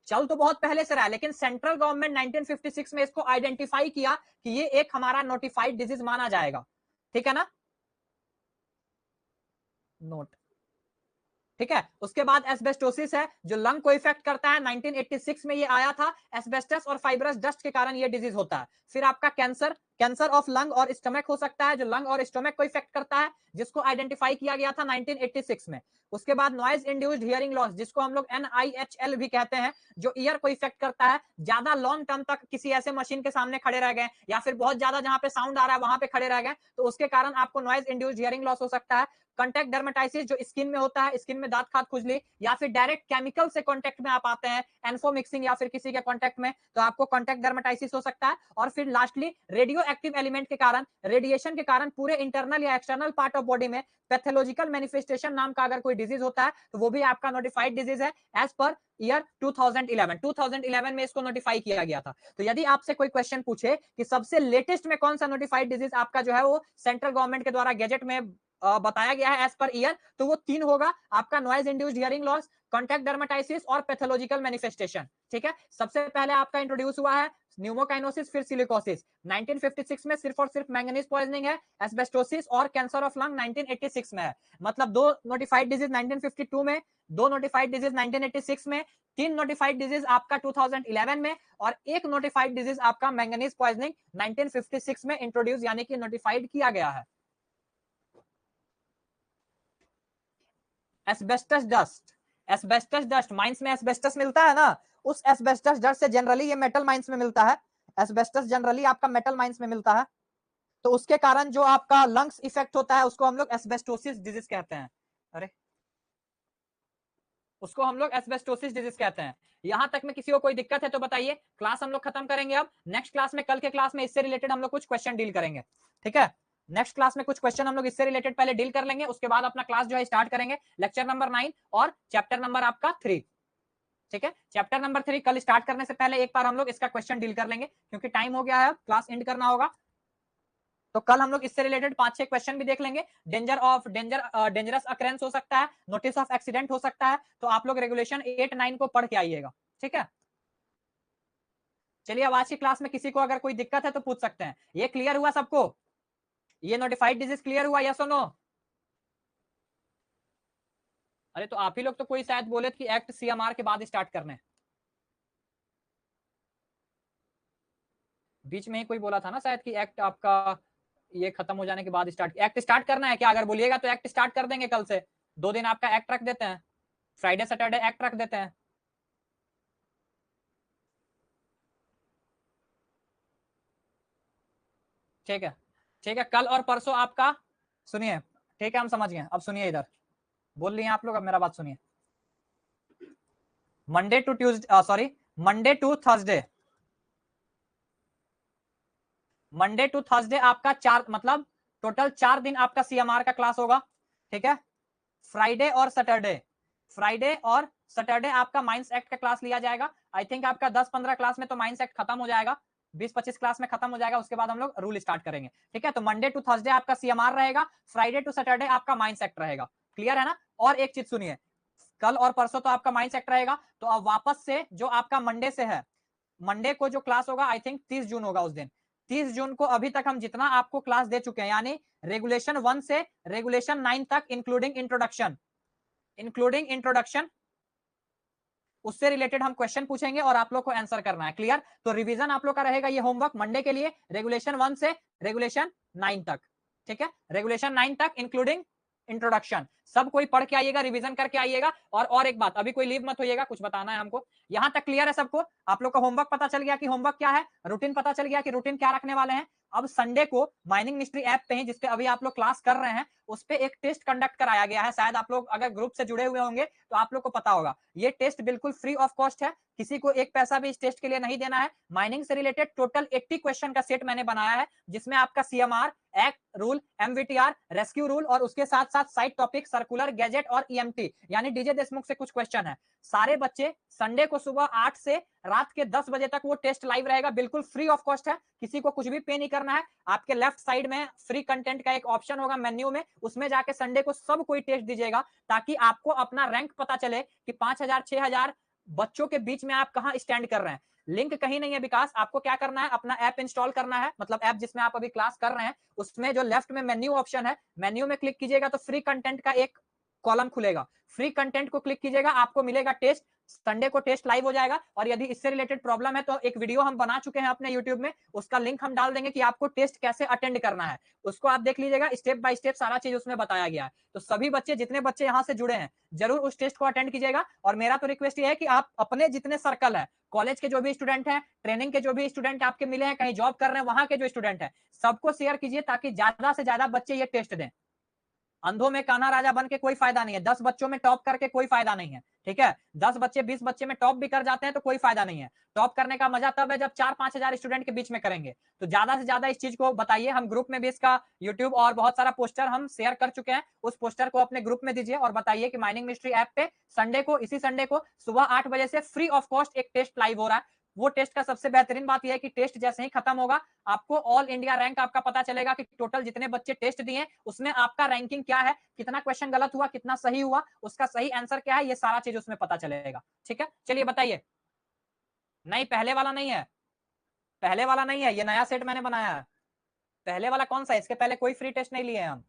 चल तो बहुत पहले से रहा है, लेकिन सेंट्रल गवर्नमेंट 1956 में इसको आइडेंटिफाई किया कि ये एक हमारा नोटिफाइड डिजीज माना जाएगा। ठीक है ना, नोट। ठीक है, उसके बाद एस्बेस्टोसिस है जो लंग को इफेक्ट करता है, 1986 में ये आया था, एस्बेस्टस और फाइब्रस डस्ट के कारण ये डिजीज होता है। फिर आपका कैंसर, कैंसर ऑफ लंग और स्टमक हो सकता है जो लंग और स्टमक को इफेक्ट करता है, जिसको आइडेंटिफाई किया गया था 1986 में। उसके बाद नॉइज इंड्यूस्ड हियरिंग लॉस, जिसको हम लोग NIHL भी कहते हैं, जो ईयर को इफेक्ट करता है, ज्यादा लॉन्ग टर्म तक किसी ऐसे मशीन के सामने खड़े रह गए या फिर बहुत ज्यादा जहां पे साउंड आ रहा है वहां पे खड़े रह गए तो उसके कारण आपको नॉइज इंड्यूस्ड हियरिंग लॉस हो सकता है। कंटेक्ट डर्मेटाइसिस जो स्किन में होता है, स्किन में दांत खाद खुजली या फिर डायरेक्ट केमिकल से कांटेक्ट में आप आते हैं, एनफो मिक्सिंग या फिर किसी के कांटेक्ट में, तो आपको कांटेक्ट डर्मेटाइसिस हो सकता है। और फिर लास्टली रेडियो एक्टिव एलिमेंट के कारण, रेडिएशन के कारण पूरे इंटरनल या एक्सटर्नल पार्ट ऑफ बॉडी में पैथोलॉजिकल मैनिफेस्टेशन नाम का अगर कोई डिजीज होता है तो वो भी आपका नोटिफाइड डिजीज है एज पर ईयर 2011 में इसको नोटिफाई किया गया था। तो यदि आपसे कोई क्वेश्चन पूछे कि सबसे लेटेस्ट में कौन सा नोटिफाइड डिजीज आपका जो है वो सेंट्रल गवर्नमेंट के द्वारा गैजेट में बताया गया है एज पर ईयर, तो वो 3 होगा आपका, noise induced hearing loss, contact dermatitis और पैथोलॉजिकल मैनिफेस्टेशन। ठीक है, सबसे पहले आपका इंट्रोड्यूस हुआ है न्यूमोकाइनोसिस, फिर सिलिकोसिस 1956 में सिर्फ और सिर्फ मैंगनीज पॉइजनिंग है, एस्बेस्टोसिस और कैंसर ऑफ लंग 1986 में है। मतलब 2 नोटिफाइड डिजीज 1952 में, 2 नोटिफाइड डिजीज 1986 में, 3 नोटिफाइड डिजीज आपका 2011 में और 1 नोटिफाइड डिजीज आपका मैंगनीज पॉइजनिंग 1956 में इंट्रोड्यूस यानी कि नोटिफाइड किया गया है। Asbestos dust, asbestos dust mines में एस्बेस्टस मिलता है ना, उस एस्बेस्टस डस्ट से जनरली ये मेटल माइंस में मिलता है, एस्बेस्टस जनरली आपका मेटल माइंस में मिलता है, तो उसके कारण जो आपका लंग्स इफेक्ट होता है उसको हम लोग एस्बेस्टोसिस डिजीज कहते हैं। अरे उसको हम लोग एस्बेस्टोसिस डिजीज कहते हैं। यहां तक में किसी को कोई दिक्कत है तो बताइए, क्लास हम लोग खत्म करेंगे। अब नेक्स्ट क्लास में, कल के क्लास में इससे रिलेटेड हम लोग कुछ क्वेश्चन डील करेंगे, ठीक है। नेक्स्ट क्लास में कुछ क्वेश्चन हम लोग इससे रिलेटेड पहले डील कर लेंगे, उसके बाद अपना क्लास जो है स्टार्ट करेंगे, लेक्चर नंबर 9 और चैप्टर नंबर आपका 3, ठीक है। चैप्टर नंबर 3 कल स्टार्ट करने से पहले एक बार हम लोग इसका क्वेश्चन डील कर लेंगे, क्योंकि टाइम हो गया है, क्लास एंड करना होगा। तो कल हम लोग इससे रिलेटेड 5-6 क्वेश्चन भी देख लेंगे। डेंजरस अकरेंस हो सकता है, नोटिस ऑफ एक्सीडेंट हो सकता है, तो आप लोग रेगुलेशन 8-9 को पढ़ के आइएगा, ठीक है। चलिए, अब आज की क्लास में किसी को अगर कोई दिक्कत है तो पूछ सकते हैं। ये क्लियर हुआ सबको? ये नोटिफाइड डिजीज क्लियर हुआ, यस और नो? अरे तो आप ही लोग तो कोई शायद बोले कि एक्ट सीएमआर के बाद स्टार्ट करने, बीच में ही कोई बोला था ना शायद कि एक्ट आपका ये खत्म हो जाने के बाद एक्ट स्टार्ट करना है क्या? अगर बोलिएगा तो एक्ट स्टार्ट कर देंगे कल से, 2 दिन आपका एक्ट रख देते हैं, फ्राइडे सैटरडे एक्ट रख देते हैं। ठीक है, ठीक है, कल और परसों आपका, सुनिए, ठीक है, हम समझ गए। अब सुनिए, इधर बोल रही हैं आप लोग, अब मेरा बात सुनिए। Monday to Tuesday, sorry, Monday to Thursday, Monday to Thursday आपका 4, मतलब टोटल 4 दिन आपका सीएमआर का क्लास होगा, ठीक है। फ्राइडे और सैटरडे, फ्राइडे और सैटरडे आपका माइंस एक्ट का क्लास लिया जाएगा। आई थिंक आपका 10-15 क्लास में तो माइंस एक्ट खत्म हो जाएगा, 20-25 क्लास में खत्म हो जाएगा, उसके बाद हम लोग रूल स्टार्ट करेंगे, ठीक है। तो मंडे टू थर्सडे आपका सीएमआर रहेगा, फ्राइडे टू सैटरडे आपका माइंस एक्ट रहेगा, क्लियर है ना? और एक चीज सुनिए, कल और परसों तो आपका माइंस एक्ट रहेगा, तो अब वापस से जो आपका मंडे से है, मंडे को जो क्लास होगा आई थिंक 30 जून होगा उस दिन, 30 जून को अभी तक हम जितना आपको क्लास दे चुके हैं, यानी रेगुलेशन 1 से रेगुलेशन 9 तक इंक्लूडिंग इंट्रोडक्शन, इंक्लूडिंग इंट्रोडक्शन, उससे रिलेटेड हम क्वेश्चन पूछेंगे और आप लोग को आंसर करना है, क्लियर? तो रिवीजन आप लोग का रहेगा ये होमवर्क मंडे के लिए, रेगुलेशन 1 से रेगुलेशन 9 तक, ठीक है। रेगुलेशन 9 तक इंक्लूडिंग इंट्रोडक्शन, सब कोई पढ़ के आइएगा, रिवीजन करके आइएगा। और एक बात, अभी कोई लीव मत होइएगा, कुछ बताना है हमको। यहां तक क्लियर है सबको? आप लोग का होमवर्क पता चल गया कि होमवर्क क्या है, रूटीन पता चल गया कि रूटीन क्या रखने वाले हैं। अब संडे को माइनिंग मिस्ट्री ऐप पे ही, जिसपे अभी आप लोग क्लास कर रहे हैं, उस पे एक टेस्ट कंडक्ट कराया गया है, शायद आप लोग अगर ग्रुप से जुड़े हुए होंगे तो आप लोग को पता होगा। ये टेस्ट बिल्कुल फ्री ऑफ कॉस्ट है, किसी को एक पैसा भी इस टेस्ट के लिए नहीं देना है। माइनिंग से रिलेटेड टोटल 80 क्वेश्चन का सेट मैंने बनाया है, जिसमें आपका CMR, act rule, MVTR, rescue rule और उसके साथ साथ साइड टॉपिक, सर्कुलर, गैजेट और ईएमटी यानी डीजे देशमुख से कुछ क्वेश्चन है। सारे बच्चे संडे को सुबह 8 से रात के 10 बजे तक वो टेस्ट लाइव रहेगा, बिल्कुल फ्री ऑफ कॉस्ट है, किसी को कुछ भी पे नहीं करना है। आपके लेफ्ट साइड में फ्री कंटेंट का एक ऑप्शन होगा मेन्यू में, उसमें जाके संडे को सब कोई टेस्ट दीजिएगा, ताकि आपको अपना रैंक पता चले कि 5000-6000 बच्चों के बीच में आप कहां स्टैंड कर रहे हैं। लिंक कहीं नहीं है विकास, आपको क्या करना है, अपना ऐप इंस्टॉल करना है, मतलब ऐप जिसमें आप अभी क्लास कर रहे हैं, उसमें जो लेफ्ट में मेन्यू ऑप्शन है, मेन्यू में क्लिक कीजिएगा तो फ्री कंटेंट का एक कॉलम खुलेगा, फ्री कंटेंट को क्लिक कीजिएगा, आपको मिलेगा टेस्ट, संडे को टेस्ट लाइव हो जाएगा। और यदि इससे रिलेटेड प्रॉब्लम है तो एक वीडियो हम बना चुके हैं अपने यूट्यूब में, उसका लिंक हम डाल देंगे कि आपको टेस्ट कैसे अटेंड करना है, उसको आप देख लीजिएगा, स्टेप बाय स्टेप सारा चीज उसमें बताया गया है। तो सभी बच्चे, जितने बच्चे यहाँ से जुड़े हैं, जरूर उस टेस्ट को अटेंड कीजिएगा। और मेरा तो रिक्वेस्ट ये है कि आप अपने जितने सर्कल है, कॉलेज के जो भी स्टूडेंट हैं, ट्रेनिंग के जो भी स्टूडेंट आपके मिले हैं, कहीं जॉब कर रहे हैं वहां के जो स्टूडेंट है, सबको शेयर कीजिए, ताकि ज्यादा से ज्यादा बच्चे ये टेस्ट दें। अंधों में कान्हा राजा बन के कोई फायदा नहीं है, 10 बच्चों में टॉप करके कोई फायदा नहीं है, ठीक है। 10 बच्चे 20 बच्चे में टॉप भी कर जाते हैं तो कोई फायदा नहीं है। टॉप करने का मजा तब है जब 4-5 हजार स्टूडेंट के बीच में करेंगे। तो ज्यादा से ज्यादा इस चीज को बताइए, हम ग्रुप में भी इसका यूट्यूब और बहुत सारा पोस्टर हम शेयर कर चुके हैं, उस पोस्टर को अपने ग्रुप में दीजिए और बताइए कि माइनिंग मिस्ट्री ऐप पे संडे को, इसी संडे को सुबह 8 बजे से फ्री ऑफ कॉस्ट एक टेस्ट लाइव हो रहा है। वो टेस्ट का सबसे बेहतरीन बात यह है कि टेस्ट जैसे ही खत्म होगा, आपको ऑल इंडिया रैंक आपका पता चलेगा कि टोटल जितने बच्चे टेस्ट दिए उसमें आपका रैंकिंग क्या है, कितना क्वेश्चन गलत हुआ, कितना सही हुआ, उसका सही आंसर क्या है, ये सारा चीज उसमें पता चलेगा, ठीक है। चलिए बताइए। नहीं, पहले वाला नहीं है, पहले वाला नहीं है, ये नया सेट मैंने बनाया है। पहले वाला कौन सा है? इसके पहले कोई फ्री टेस्ट नहीं लिए हैं हम,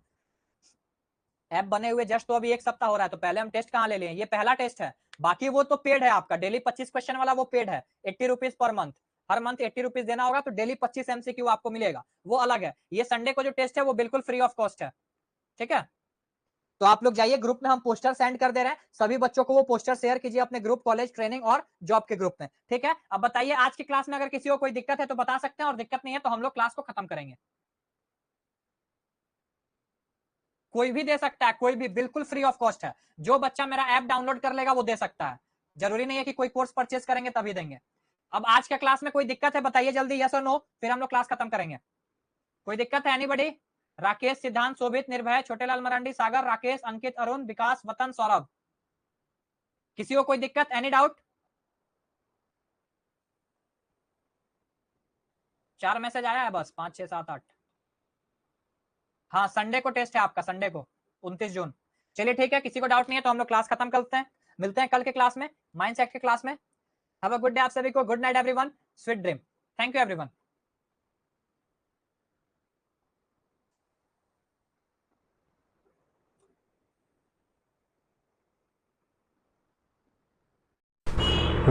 ऐप बने हुए जस्ट तो अभी 1 सप्ताह हो रहा है, तो पहले हम टेस्ट कहाँ ले लिए? ये पहला टेस्ट है। बाकी वो तो पेड है आपका, डेली 25 क्वेश्चन वाला वो पेड है, 80 रुपीज पर मंथ, हर मंथ 80 रुपीज देना होगा, तो डेली 25 एमसीक्यू आपको मिलेगा, वो अलग है। ये संडे को जो टेस्ट है वो बिल्कुल फ्री ऑफ कॉस्ट है, ठीक है। तो आप लोग जाइए ग्रुप में, हम पोस्टर सेंड कर दे रहे हैं, सभी बच्चों को वो पोस्टर शेयर कीजिए अपने ग्रुप, कॉलेज, ट्रेनिंग और जॉब के ग्रुप में, ठीक है। अब बताइए आज की क्लास में अगर किसी को कोई दिक्कत है तो बता सकते हैं, और दिक्कत नहीं है तो हम लोग क्लास को खत्म करेंगे। कोई भी दे सकता है, कोई भी, बिल्कुल फ्री ऑफ कॉस्ट है। जो बच्चा मेरा ऐप डाउनलोड कर लेगा वो दे सकता है, जरूरी नहीं है कि कोई कोर्स परचेज करेंगे तभी देंगे। अब आज के क्लास में कोई दिक्कत है बताइए जल्दी, यस और नो, फिर हम लोग क्लास खत्म करेंगे। कोई दिक्कत है एनीबॉडी? राकेश, सिद्धांत, शोभित, निर्भय, छोटेलाल मरांडी, सागर, राकेश, अंकित, अरुण, विकास, वतन, सौरभ, किसी को कोई दिक्कत, एनी डाउट? 4 मैसेज आया है बस, 5 6 7 8। हाँ संडे को टेस्ट है आपका, संडे को 29 जून। चलिए ठीक है, किसी को डाउट नहीं है तो हम लोग क्लास खत्म करते हैं, मिलते हैं कल के क्लास में, माइंडसेट के क्लास में। हैव अ गुड डे आप सभी को, good night everyone, sweet dream, thank you everyone.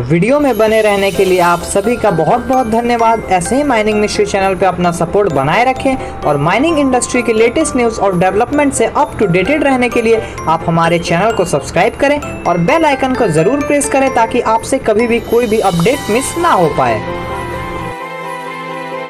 Video में बने रहने के लिए आप सभी का बहुत बहुत धन्यवाद। ऐसे ही माइनिंग मिस्ट्री चैनल पे अपना सपोर्ट बनाए रखें और माइनिंग इंडस्ट्री के लेटेस्ट न्यूज़ और डेवलपमेंट से अप टू डेटेड रहने के लिए आप हमारे चैनल को सब्सक्राइब करें और बेल आइकन को ज़रूर प्रेस करें ताकि आपसे कभी भी कोई भी अपडेट मिस ना हो पाए।